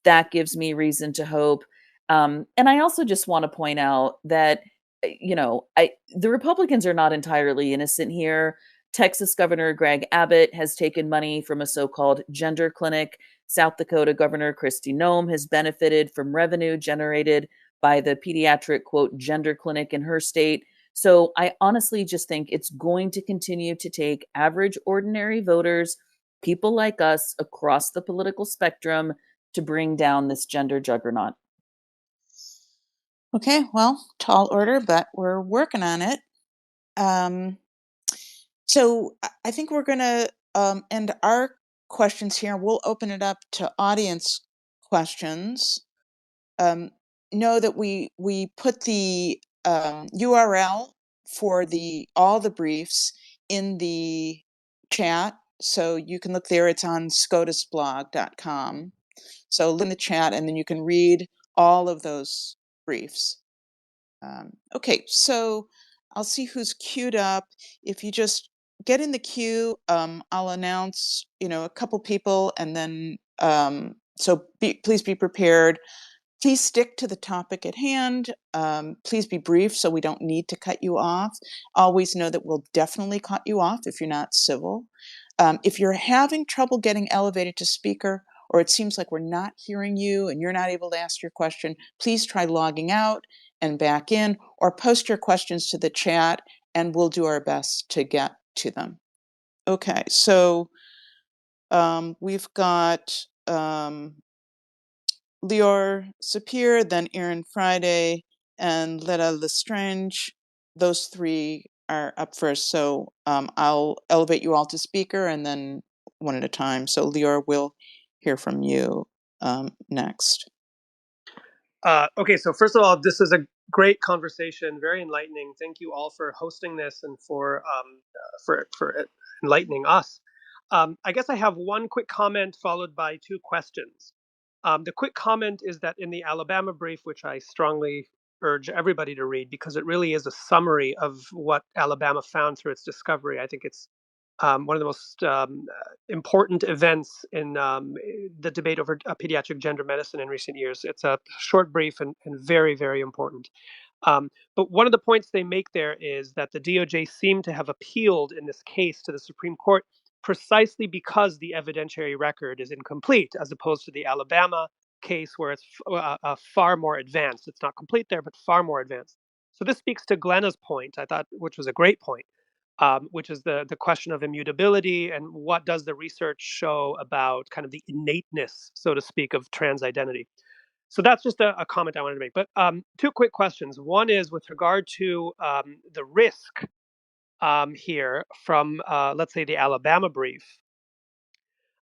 That gives me reason to hope. And I also just want to point out that, the Republicans are not entirely innocent here. Texas Governor Greg Abbott has taken money from a so-called gender clinic. South Dakota Governor Kristi Noem has benefited from revenue generated by the pediatric, quote, gender clinic in her state. So I honestly just think it's going to continue to take average, ordinary voters, people like us across the political spectrum, to bring down this gender juggernaut. Okay, well, tall order, but we're working on it. So I think we're going to end our questions here. We'll open it up to audience questions. Know that we put the URL for all the briefs in the chat, so you can look there. It's on scotusblog.com. So look in the chat, and then you can read all of those briefs. Okay, so I'll see who's queued up. If you just get in the queue, I'll announce, a couple people, and then so please be prepared. Please stick to the topic at hand. Please be brief so we don't need to cut you off. Always know that we'll definitely cut you off if you're not civil. If you're having trouble getting elevated to speaker, or it seems like we're not hearing you and you're not able to ask your question, please try logging out and back in, or post your questions to the chat and we'll do our best to get to them. Okay, so we've got Lior Sapir, then Erin Friday, and Letta Lestrange. Those three are up first, so I'll elevate you all to speaker and then one at a time. So Lior, we'll hear from you next. Okay, so first of all, this is a great conversation, very enlightening. Thank you all for hosting this and for enlightening us. I guess I have one quick comment followed by two questions. The quick comment is that in the Alabama brief, which I strongly urge everybody to read because it really is a summary of what Alabama found through its discovery. I think it's one of the most important events in the debate over pediatric gender medicine in recent years. It's a short brief and very, very important. But one of the points they make there is that the DOJ seemed to have appealed in this case to the Supreme Court precisely because the evidentiary record is incomplete, as opposed to the Alabama case where it's far more advanced. It's not complete there, but far more advanced. So this speaks to Glenna's point, I thought, which was a great point, which is the question of immutability and what does the research show about kind of the innateness, so to speak, of trans identity. So that's just a comment I wanted to make. But two quick questions. One is with regard to the risk here from, let's say, the Alabama brief.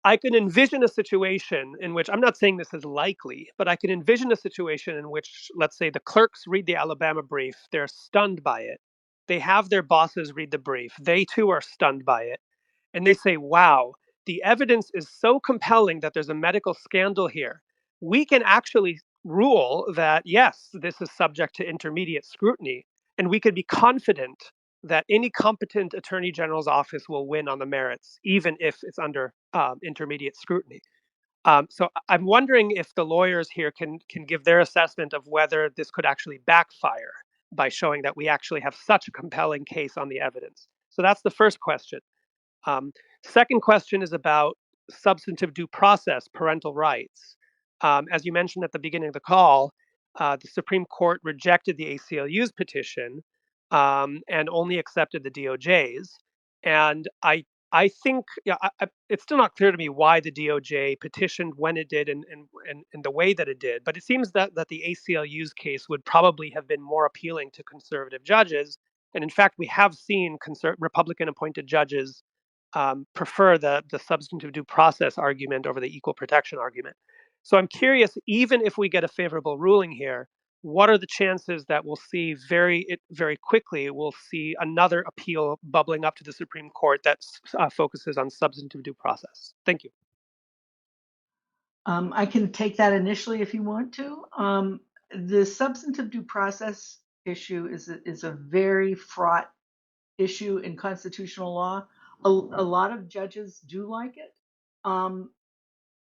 I can envision a situation in which, I'm not saying this is likely, but I can envision a situation in which, let's say, the clerks read the Alabama brief, they're stunned by it. They have their bosses read the brief, they too are stunned by it. And they say, wow, the evidence is so compelling that there's a medical scandal here. We can actually rule that, yes, this is subject to intermediate scrutiny, and we could be confident that any competent attorney general's office will win on the merits, even if it's under intermediate scrutiny. So I'm wondering if the lawyers here can give their assessment of whether this could actually backfire by showing that we actually have such a compelling case on the evidence. So that's the first question. Second question is about substantive due process, parental rights. As you mentioned at the beginning of the call, the Supreme Court rejected the ACLU's petition and only accepted the DOJ's. And I think it's still not clear to me why the DOJ petitioned when it did and the way that it did. But it seems that the ACLU's case would probably have been more appealing to conservative judges. And in fact, we have seen Republican-appointed judges prefer the substantive due process argument over the equal protection argument. So I'm curious, even if we get a favorable ruling here, what are the chances that we'll see very quickly, we'll see another appeal bubbling up to the Supreme Court that focuses on substantive due process? Thank you. I can take that initially if you want to. The substantive due process issue is a very fraught issue in constitutional law. A lot of judges do like it,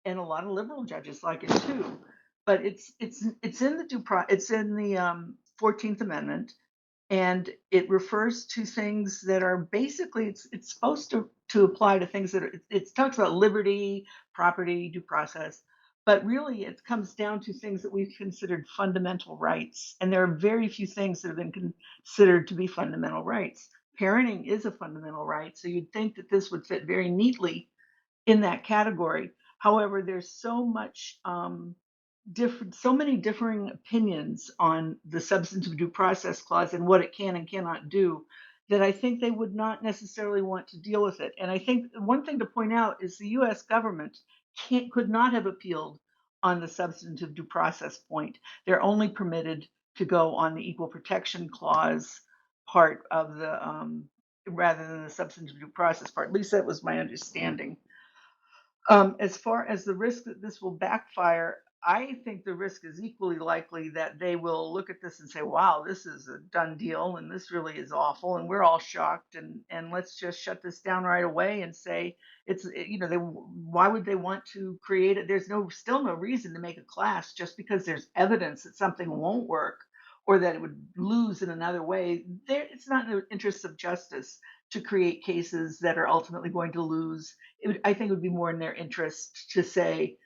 and a lot of liberal judges like it too. But it's in the it's in the 14th Amendment, and it refers to things that are basically it's supposed to apply to things that it talks about liberty, property, due process, but really it comes down to things that we've considered fundamental rights, and there are very few things that have been considered to be fundamental rights. Parenting is a fundamental right, so you'd think that this would fit very neatly in that category. However, there's so much so many differing opinions on the substantive due process clause and what it can and cannot do, that I think they would not necessarily want to deal with it. And I think one thing to point out is the US government could not have appealed on the substantive due process point. They're only permitted to go on the equal protection clause part of the, rather than the substantive due process part. At least that was my understanding. As far as the risk that this will backfire, I think the risk is equally likely that they will look at this and say, wow, this is a done deal and this really is awful and we're all shocked and let's just shut this down right away and say why would they want to create it? There's still no reason to make a class just because there's evidence that something won't work or that it would lose in another way. It's not in the interest of justice to create cases that are ultimately going to lose. I think it would be more in their interest to say,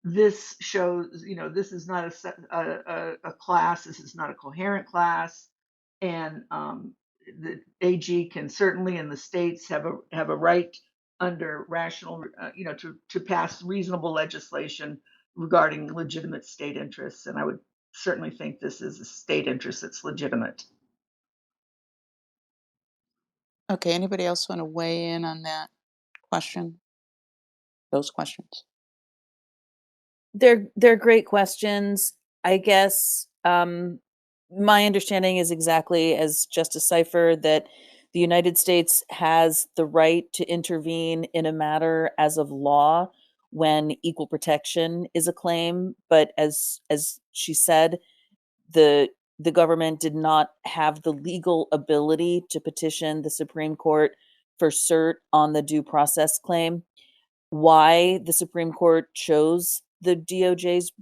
this shows, this is not a class, this is not a coherent class, and the AG can certainly in the states have a right under rational, to pass reasonable legislation regarding legitimate state interests, and I would certainly think this is a state interest that's legitimate. Okay, anybody else want to weigh in on that question? Those questions? They're great questions. I guess my understanding is exactly as Justice Cypher, that the United States has the right to intervene in a matter as of law when equal protection is a claim. But as she said, the government did not have the legal ability to petition the Supreme Court for cert on the due process claim. Why the Supreme Court chose the DOJ's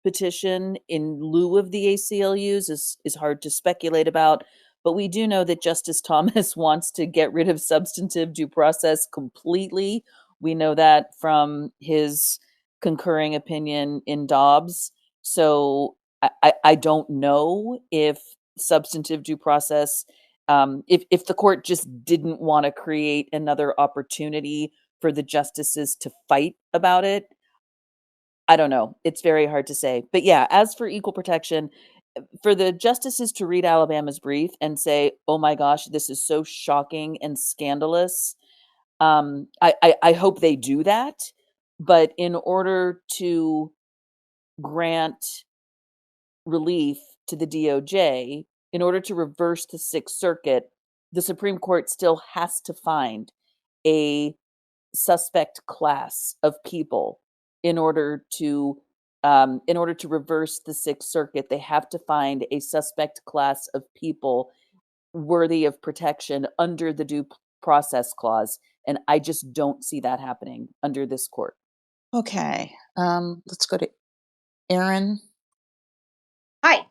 petition in lieu of the ACLU's is hard to speculate about, but we do know that Justice Thomas wants to get rid of substantive due process completely. We know that from his concurring opinion in Dobbs. So I don't know if substantive due process, if the court just didn't want to create another opportunity for the justices to fight about it. I don't know. It's very hard to say. But yeah, as for equal protection, for the justices to read Alabama's brief and say, oh my gosh, this is so shocking and scandalous, I hope they do that. But in order to grant relief to the DOJ, in order to reverse the Sixth Circuit, the Supreme Court still has to find a suspect class of people in order to reverse the Sixth Circuit. They have to find a suspect class of people worthy of protection under the due process clause, and I just don't see that happening under this court. Okay, let's go to Erin. Hi.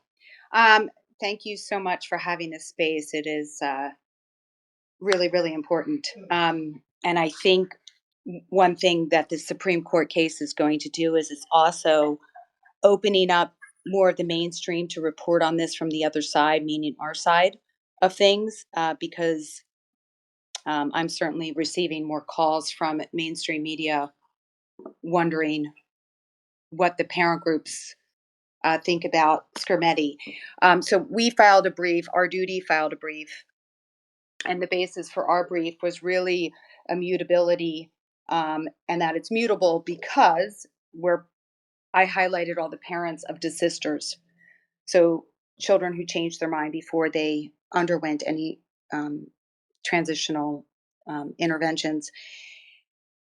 Thank you so much for having this space. It is really, really important. And I think one thing that the Supreme Court case is going to do is it's also opening up more of the mainstream to report on this from the other side, meaning our side of things, because I'm certainly receiving more calls from mainstream media wondering what the parent groups think about Skrmetti. So we filed a brief, our duty filed a brief, and the basis for our brief was really immutability, and that it's mutable because I highlighted all the parents of desisters. So children who changed their mind before they underwent any transitional interventions.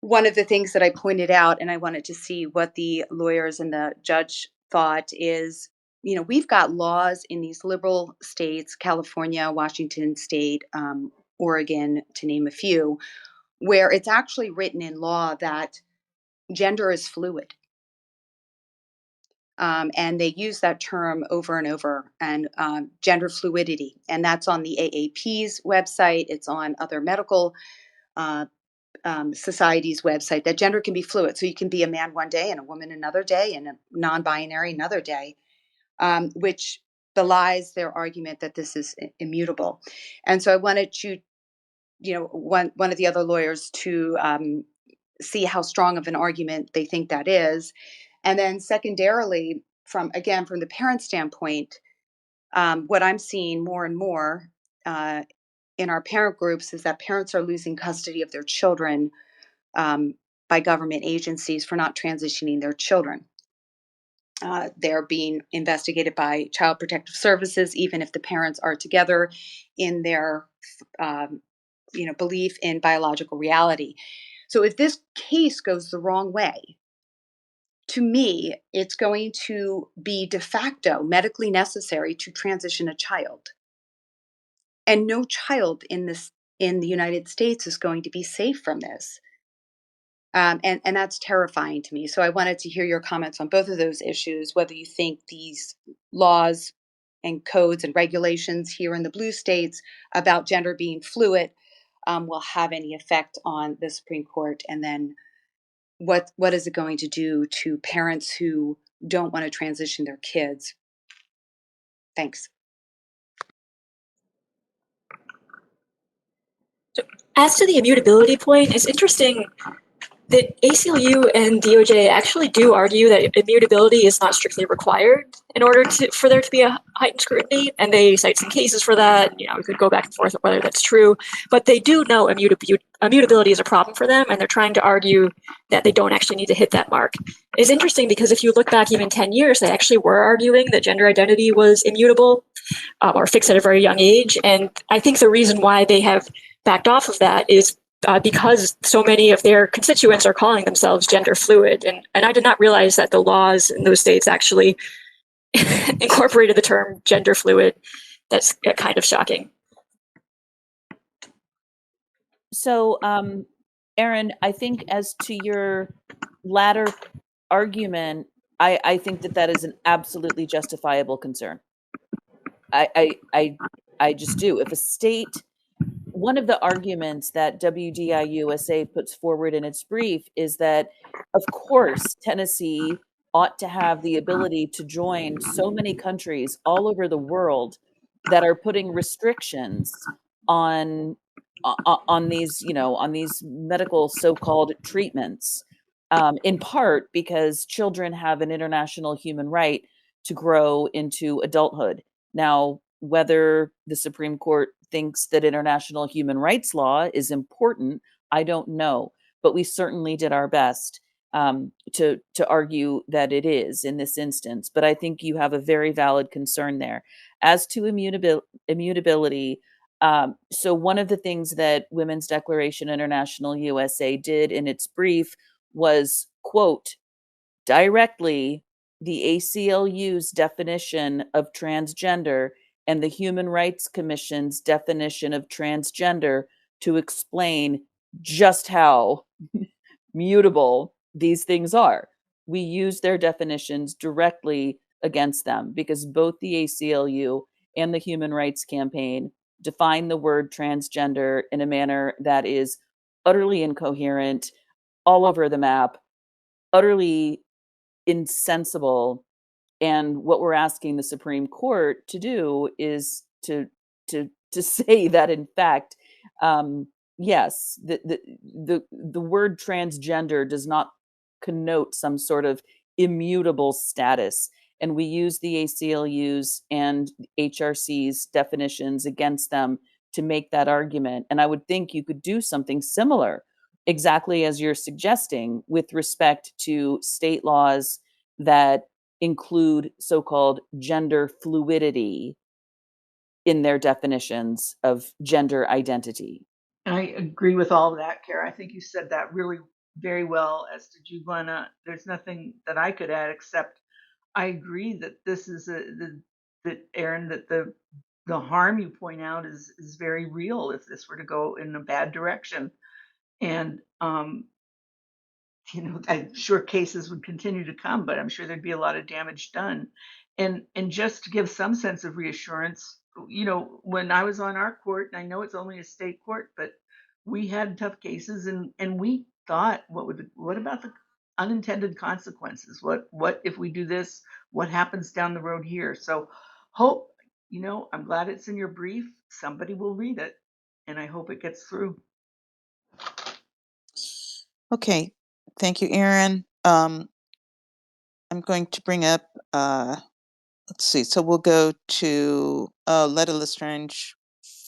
One of the things that I pointed out, and I wanted to see what the lawyers and the judge thought, is, we've got laws in these liberal states, California, Washington State, Oregon, to name a few, where it's actually written in law that gender is fluid. And they use that term over and over, and gender fluidity. And that's on the AAP's website. It's on other medical society's website, that gender can be fluid. So you can be a man one day and a woman another day and a non-binary another day, which belies their argument that this is immutable. And so I wanted one of the other lawyers to see how strong of an argument they think that is. And then secondarily, from the parent standpoint, what I'm seeing more and more in our parent groups is that parents are losing custody of their children by government agencies for not transitioning their children. They're being investigated by Child Protective Services, even if the parents are together in their belief in biological reality. So if this case goes the wrong way, to me, it's going to be de facto medically necessary to transition a child. And no child in the United States is going to be safe from this. And that's terrifying to me. So I wanted to hear your comments on both of those issues, whether you think these laws and codes and regulations here in the blue states about gender being fluid will have any effect on the Supreme Court, and then what is it going to do to parents who don't want to transition their kids? Thanks. So as to the immutability point, it's interesting that ACLU and DOJ actually do argue that immutability is not strictly required in order for there to be a heightened scrutiny, and they cite some cases for that. We could go back and forth on whether that's true, but they do know immutability is a problem for them, and they're trying to argue that they don't actually need to hit that mark. It's interesting because if you look back even 10 years, they actually were arguing that gender identity was immutable or fixed at a very young age, and I think the reason why they have backed off of that is because so many of their constituents are calling themselves gender fluid. And I did not realize that the laws in those states actually incorporated the term gender fluid. That's kind of shocking. So, Erin, I think as to your latter argument, I think that is an absolutely justifiable concern. I just do. If a state, one of the arguments that WDI USA puts forward in its brief is that, of course, Tennessee ought to have the ability to join so many countries all over the world that are putting restrictions on these, on these medical so-called treatments, in part because children have an international human right to grow into adulthood. Now, whether the Supreme Court thinks that international human rights law is important, I don't know, but we certainly did our best to argue that it is in this instance. But I think you have a very valid concern there. As to immutability, so one of the things that Women's Declaration International USA did in its brief was quote directly the ACLU's definition of transgender and the Human Rights Commission's definition of transgender to explain just how mutable these things are. We use their definitions directly against them because both the ACLU and the Human Rights Campaign define the word transgender in a manner that is utterly incoherent, all over the map, utterly insensible. And what we're asking the Supreme Court to do is to say that, in fact, yes, the word transgender does not connote some sort of immutable status. And we use the ACLU's and HRC's definitions against them to make that argument. And I would think you could do something similar, exactly as you're suggesting, with respect to state laws that include so-called gender fluidity in their definitions of gender identity. I agree with all of that, Kara. I think you said that really very well, as did you, Glenna. There's nothing that I could add except I agree that this is that Erin, that the harm you point out is very real if this were to go in a bad direction. And I'm sure cases would continue to come, but I'm sure there'd be a lot of damage done. And just to give some sense of reassurance, when I was on our court, and I know it's only a state court, but we had tough cases, and we thought, what about the unintended consequences? What if we do this? What happens down the road here? So hope, I'm glad it's in your brief. Somebody will read it, and I hope it gets through. Okay, thank you, Erin. I'm going to bring up, let's see, so we'll go to Letta Lestrange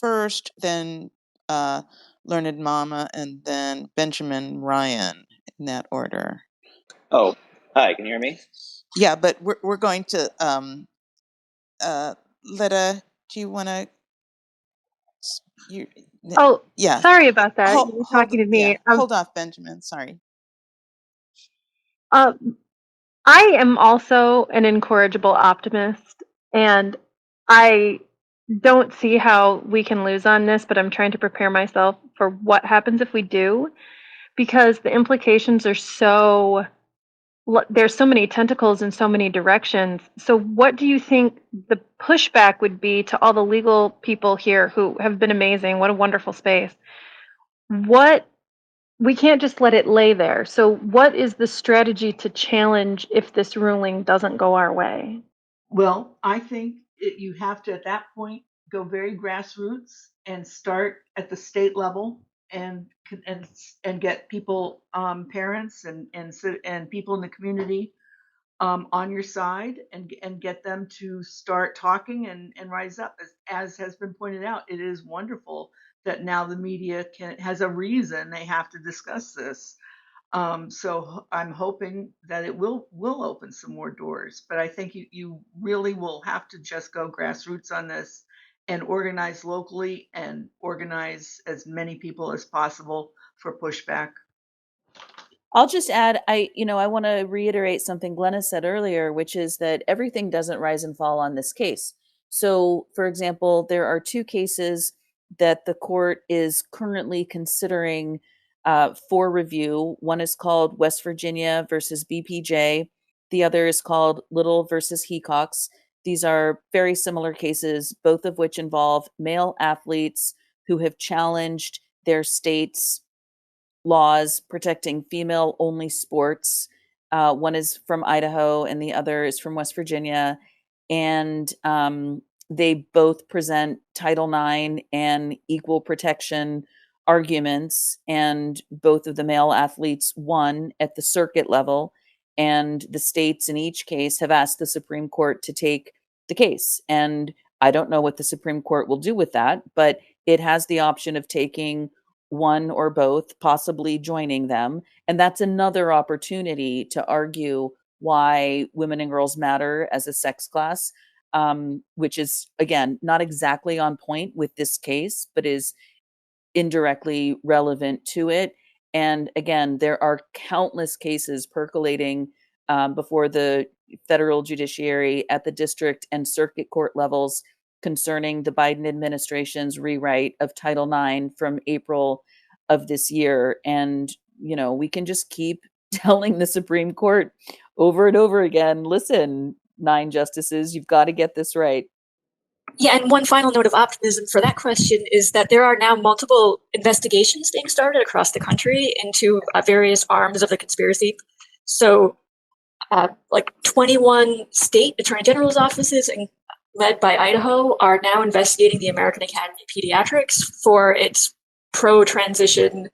first, then Learned Mama, and then Benjamin Ryan, in that order. Oh, hi, can you hear me? Yeah, but we're going to, Letta, do you want to? Oh, yeah. sorry about that. You were talking to me. Yeah, hold off, Benjamin. Sorry. I am also an incorrigible optimist, and I don't see how we can lose on this, but I'm trying to prepare myself for what happens if we do, because the implications are there's so many tentacles in so many directions. So what do you think the pushback would be to all the legal people here who have been amazing? What a wonderful space. We can't just let it lay there. So what is the strategy to challenge if this ruling doesn't go our way? Well, I think you have to, at that point, go very grassroots and start at the state level and get people, parents and people in the community on your side and get them to start talking and rise up. As has been pointed out, it is wonderful that now the media has a reason they have to discuss this. So I'm hoping that it will open some more doors, but I think you really will have to just go grassroots on this and organize locally and organize as many people as possible, for pushback. I'll just add, I want to reiterate something Glenna said earlier, which is that everything doesn't rise and fall on this case. So, for example, there are 2 cases that the court is currently considering for review. One is called West Virginia versus BPJ. The other is called Little versus Hecox. These are very similar cases, both of which involve male athletes who have challenged their state's laws protecting female only sports. One is from Idaho and the other is from West Virginia. And they both present Title IX and equal protection arguments. And both of the male athletes won at the circuit level. And the states in each case have asked the Supreme Court to take the case. And I don't know what the Supreme Court will do with that, but it has the option of taking one or both, possibly joining them. And that's another opportunity to argue why women and girls matter as a sex class, which is, again, not exactly on point with this case, but is indirectly relevant to it. And again, there are countless cases percolating before the federal judiciary at the district and circuit court levels concerning the Biden administration's rewrite of Title IX from April of this year. And, we can just keep telling the Supreme Court over and over again, listen, 9 justices, you've got to get this right. Yeah, and one final note of optimism for that question is that there are now multiple investigations being started across the country into various arms of the conspiracy. So, like 21 state attorney general's offices, led by Idaho, are now investigating the American Academy of Pediatrics for its pro-transition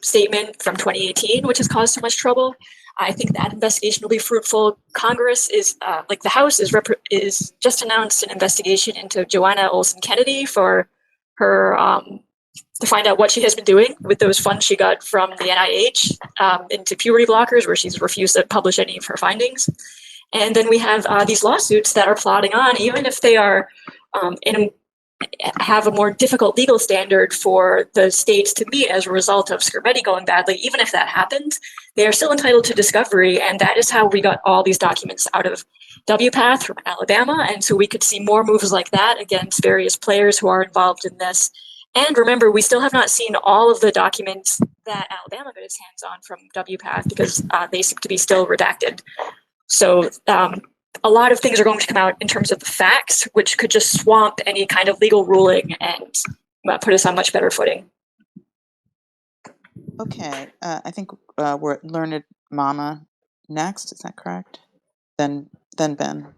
statement from 2018, which has caused so much trouble. I think that investigation will be fruitful. Congress is, the House is just announced an investigation into Joanna Olson Kennedy for her, to find out what she has been doing with those funds she got from the NIH into puberty blockers, where she's refused to publish any of her findings. And then we have these lawsuits that are plodding on, even if they are have a more difficult legal standard for the states to meet as a result of Skrmetti going badly. Even if that happened, they are still entitled to discovery. And that is how we got all these documents out of WPATH from Alabama. And so we could see more moves like that against various players who are involved in this. And remember, we still have not seen all of the documents that Alabama got its hands on from WPATH because they seem to be still redacted. So a lot of things are going to come out in terms of the facts, which could just swamp any kind of legal ruling and put us on much better footing. Okay, I think we're at Learned Mama next. Is that correct? Then Ben.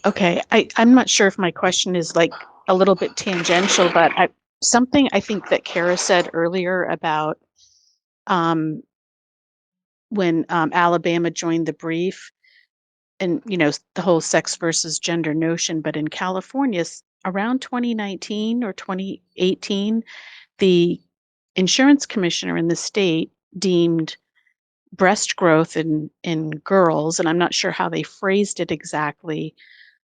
Okay, I'm not sure if my question is like a little bit tangential, but something I think that Kara said earlier about when Alabama joined the brief, and the whole sex versus gender notion, but in California around 2019 or 2018, the insurance commissioner in the state deemed breast growth in girls, and I'm not sure how they phrased it exactly,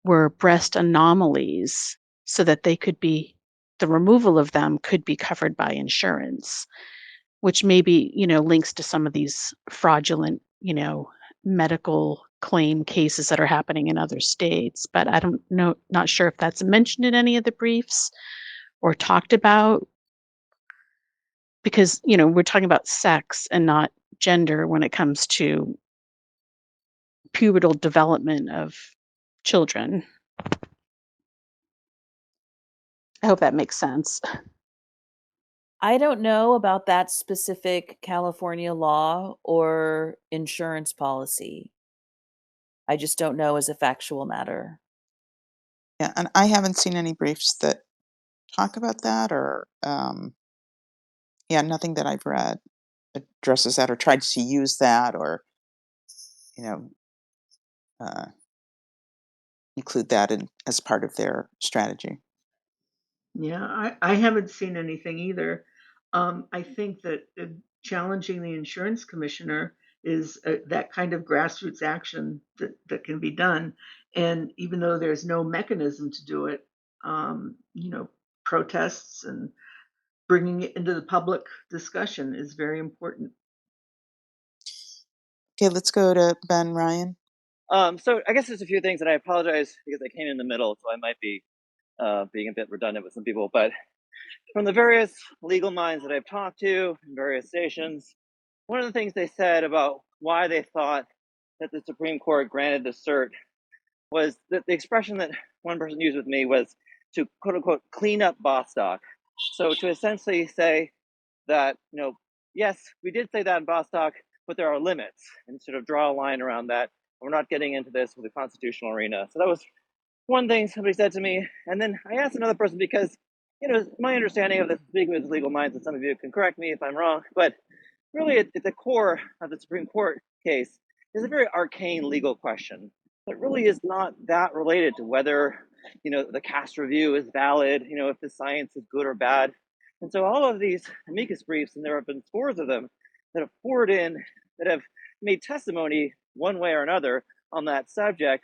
were breast anomalies, so that they could be, the removal of them could be covered by insurance, which maybe links to some of these fraudulent medical claim cases that are happening in other states. But I don't know, not sure if that's mentioned in any of the briefs or talked about, because we're talking about sex and not gender when it comes to pubertal development of children. I hope that makes sense. I don't know about that specific California law or insurance policy. I just don't know as a factual matter. Yeah, and I haven't seen any briefs that talk about that, or nothing that I've read addresses that or tried to use that or include that as part of their strategy. Yeah, I haven't seen anything either. I think that challenging the insurance commissioner is that kind of grassroots action that can be done. And even though there's no mechanism to do it, protests and bringing it into the public discussion is very important. Okay, let's go to Ben Ryan. So I guess there's a few things, and I apologize because I came in the middle, so I might be being a bit redundant with some people. But from the various legal minds that I've talked to in various stations, one of the things they said about why they thought that the Supreme Court granted the cert was that the expression that one person used with me was to quote unquote clean up Bostock. So to essentially say that, yes, we did say that in Bostock, but there are limits, and sort of draw a line around that. We're not getting into this with the constitutional arena. So that was one thing somebody said to me. And then I asked another person because, my understanding of this, speaking with legal minds, and some of you can correct me if I'm wrong, but really at the core of the Supreme Court case is a very arcane legal question that really is not that related to whether, the cast review is valid, if the science is good or bad. And so all of these amicus briefs, and there have been scores of them that have poured in, that have made testimony one way or another on that subject.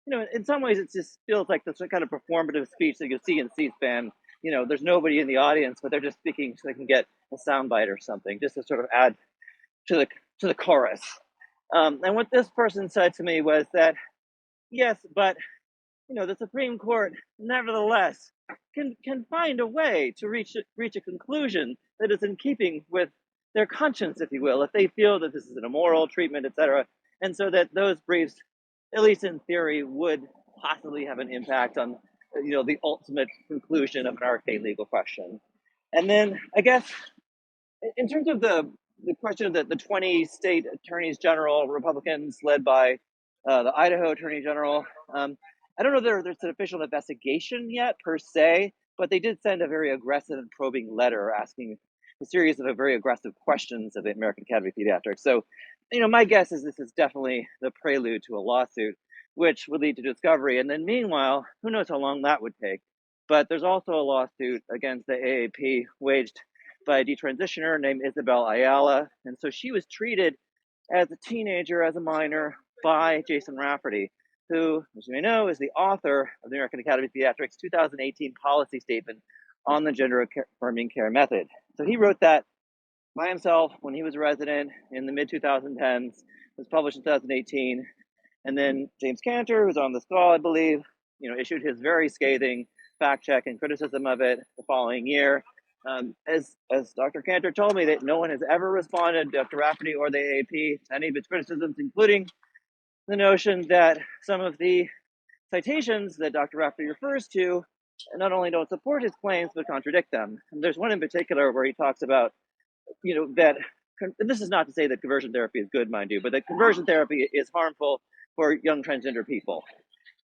In some ways it just feels like this kind of performative speech that you see in C-SPAN. There's nobody in the audience, but they're just speaking so they can get a soundbite or something, just to sort of add to the chorus. And what this person said to me was that, yes, but the Supreme Court nevertheless can find a way to reach a conclusion that is in keeping with their conscience, if you will, if they feel that this is an immoral treatment, etc. And so that those briefs, at least in theory, would possibly have an impact on the ultimate conclusion of an arcane legal question. And then I guess in terms of the question of the 20 state attorneys general, Republicans led by the Idaho attorney general, I don't know if there's an official investigation yet per se, but they did send a very aggressive and probing letter asking a series of very aggressive questions of the American Academy of Pediatrics. So, my guess is this is definitely the prelude to a lawsuit, which would lead to discovery. And then meanwhile, who knows how long that would take. But there's also a lawsuit against the AAP waged by a detransitioner named Isabel Ayala. And so she was treated as a teenager, as a minor, by Jason Rafferty, who, as you may know, is the author of the American Academy of Pediatrics 2018 policy statement on the gender-affirming care method. So he wrote that by himself when he was a resident in the mid-2010s. It was published in 2018. And then James Cantor, who's on this call, I believe, issued his very scathing fact check and criticism of it the following year. As Dr. Cantor told me, that no one has ever responded, Dr. Rafferty or the AAP, to any of its criticisms, including the notion that some of the citations that Dr. Rafferty refers to not only don't support his claims, but contradict them. And there's one in particular where he talks about, that, and this is not to say that conversion therapy is good, mind you, but that conversion therapy is harmful for young transgender people.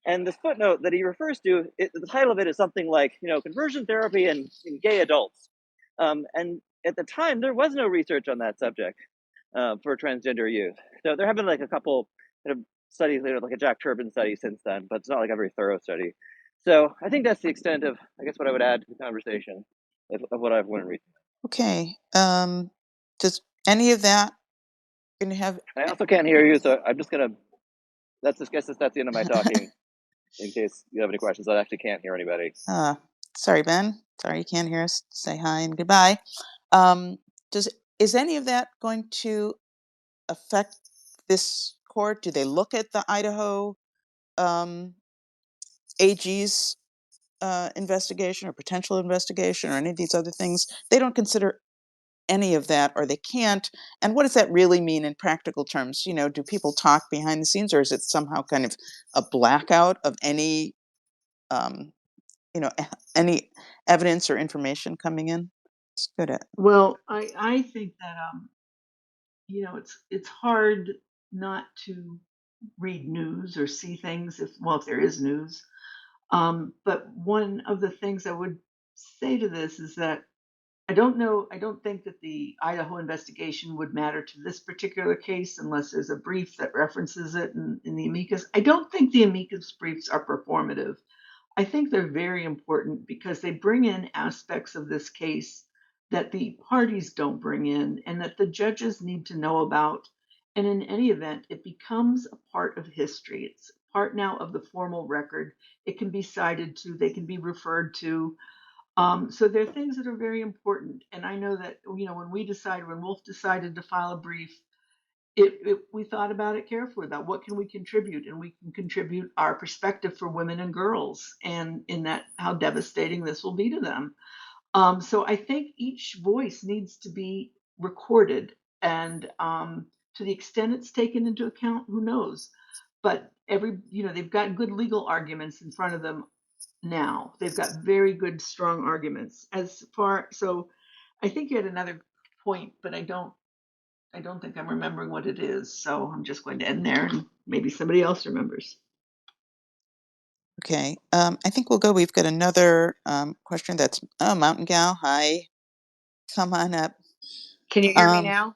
And this footnote that he refers to, the title of it is something like, conversion therapy in gay adults. And at the time, there was no research on that subject for transgender youth. So there have been like a couple kind of studies later, like a Jack Turbin study since then, but it's not like a very thorough study. So I think that's the extent of, I guess, what I would add to the conversation of what I've learned recently. Okay. Does any of that going to have? I also can't hear you, so I'm just gonna. That's the end of my talking. In case you have any questions, I actually can't hear anybody. Sorry, Ben. Sorry you can't hear us. Say hi and goodbye. Is any of that going to affect this court? Do they look at the Idaho AG's investigation or potential investigation or any of these other things? They don't consider any of that, or they can't. And what does that really mean in practical terms? Do people talk behind the scenes, or is it somehow kind of a blackout of any any evidence or information coming in? It's good at. Well, I think that it's hard not to read news or see things if there is news. But one of the things I would say to this is that I don't think that the Idaho investigation would matter to this particular case unless there's a brief that references it in the amicus. I don't think the amicus briefs are performative. I think they're very important because they bring in aspects of this case that the parties don't bring in and that the judges need to know about. And in any event, it becomes a part of history. It's part now of the formal record. It can be cited to, they can be referred to. So there are things that are very important. And I know that, when Wolf decided to file a brief, we thought about it carefully about what can we contribute, and we can contribute our perspective for women and girls, and in that, how devastating this will be to them. So I think each voice needs to be recorded, and to the extent it's taken into account, who knows? But they've got good legal arguments in front of them now. They've got very good, strong arguments. So I think you had another point, but I don't think I'm remembering what it is. So I'm just going to end there, and maybe somebody else remembers. Okay. I think we'll go. We've got another question that's Mountain Gal. Hi. Come on up. Can you hear me now?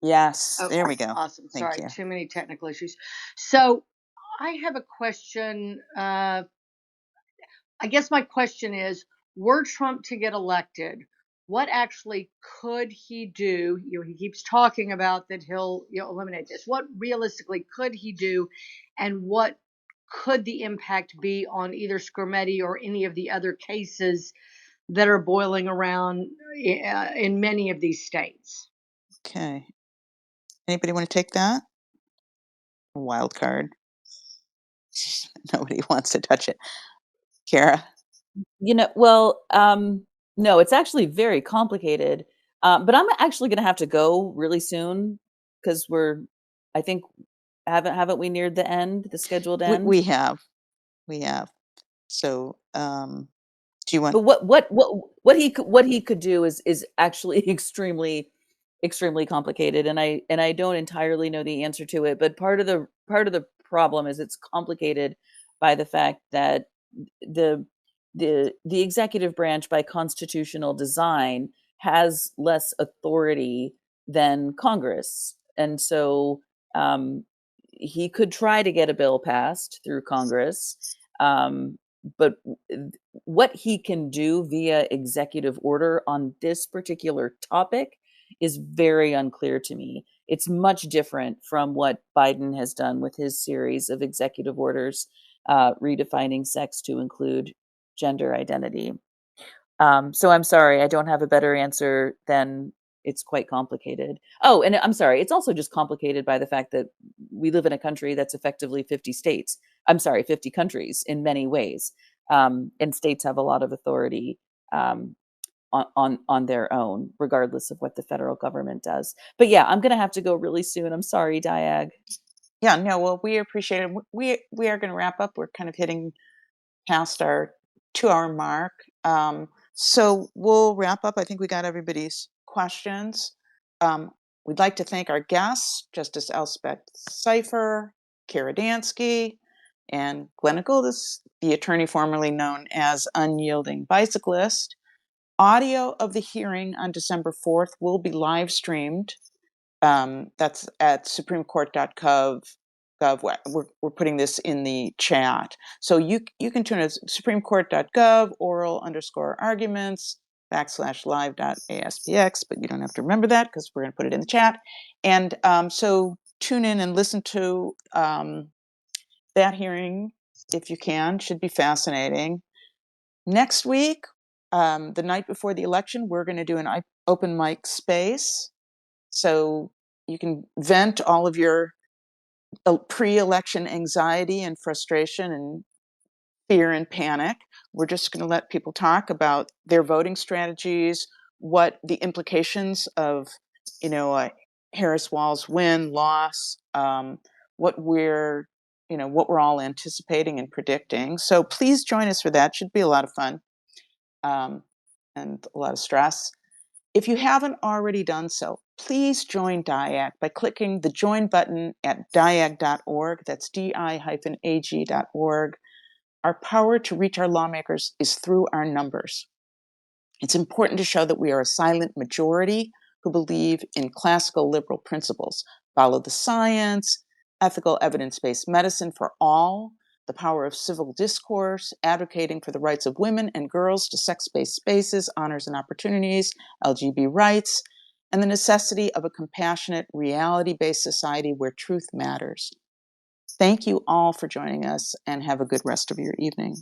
Yes. Okay, There we go. awesome. Thank Sorry, you. too many technical issues. So I have a question. I guess my question is, were Trump to get elected, what actually could he do? He keeps talking about that he'll eliminate this. What realistically could he do, and what could the impact be on either Skrmetti or any of the other cases that are boiling around in many of these states? Okay. Anybody want to take that? Wild card. Nobody wants to touch it. Kara? Well, no, it's actually very complicated. But I'm actually going to have to go really soon because I think, haven't we neared the end, the scheduled end? We have. So, do you want? But what he could do is actually extremely complicated, and I don't entirely know the answer to it. But part of the problem is it's complicated by the fact that the executive branch, by constitutional design, has less authority than Congress, and so he could try to get a bill passed through Congress, but what he can do via executive order on this particular topic is very unclear to me. It's much different from what Biden has done with his series of executive orders redefining sex to include gender identity. So I'm sorry, I don't have a better answer than it's quite complicated. Oh, and I'm sorry, it's also just complicated by the fact that we live in a country that's effectively 50 states. I'm sorry, 50 countries in many ways. And states have a lot of authority on their own, regardless of what the federal government does. But yeah, I'm going to have to go really soon. I'm sorry, Diag. Yeah, no, well, we appreciate it. We are going to wrap up. We're kind of hitting past our 2-hour mark. So we'll wrap up. I think we got everybody's questions. We'd like to thank our guests, Justice Elspeth Cypher, Kara Dansky, and Glenna Goldis, the attorney formerly known as Unyielding Bicyclist. Audio of the hearing on December 4th will be live streamed. That's at supremecourt.gov. We're putting this in the chat. So you can tune in supremecourt.gov, oral_arguments, /live.aspx, but you don't have to remember that because we're going to put it in the chat. And so tune in and listen to that hearing if you can. Should be fascinating. Next week, the night before the election, we're going to do an open mic space. So you can vent all of your pre-election anxiety and frustration and fear and panic. We're just going to let people talk about their voting strategies, what the implications of, Harris Wall's win, loss, what we're all anticipating and predicting. So please join us for that. Should be a lot of fun and a lot of stress. If you haven't already done so, please join DIAG by clicking the join button at diag.org. That's di-ag.org. Our power to reach our lawmakers is through our numbers. It's important to show that we are a silent majority who believe in classical liberal principles. Follow the science, ethical evidence-based medicine for all, the power of civil discourse, advocating for the rights of women and girls to sex-based spaces, honors and opportunities, LGBT rights, and the necessity of a compassionate, reality-based society where truth matters. Thank you all for joining us, and have a good rest of your evening.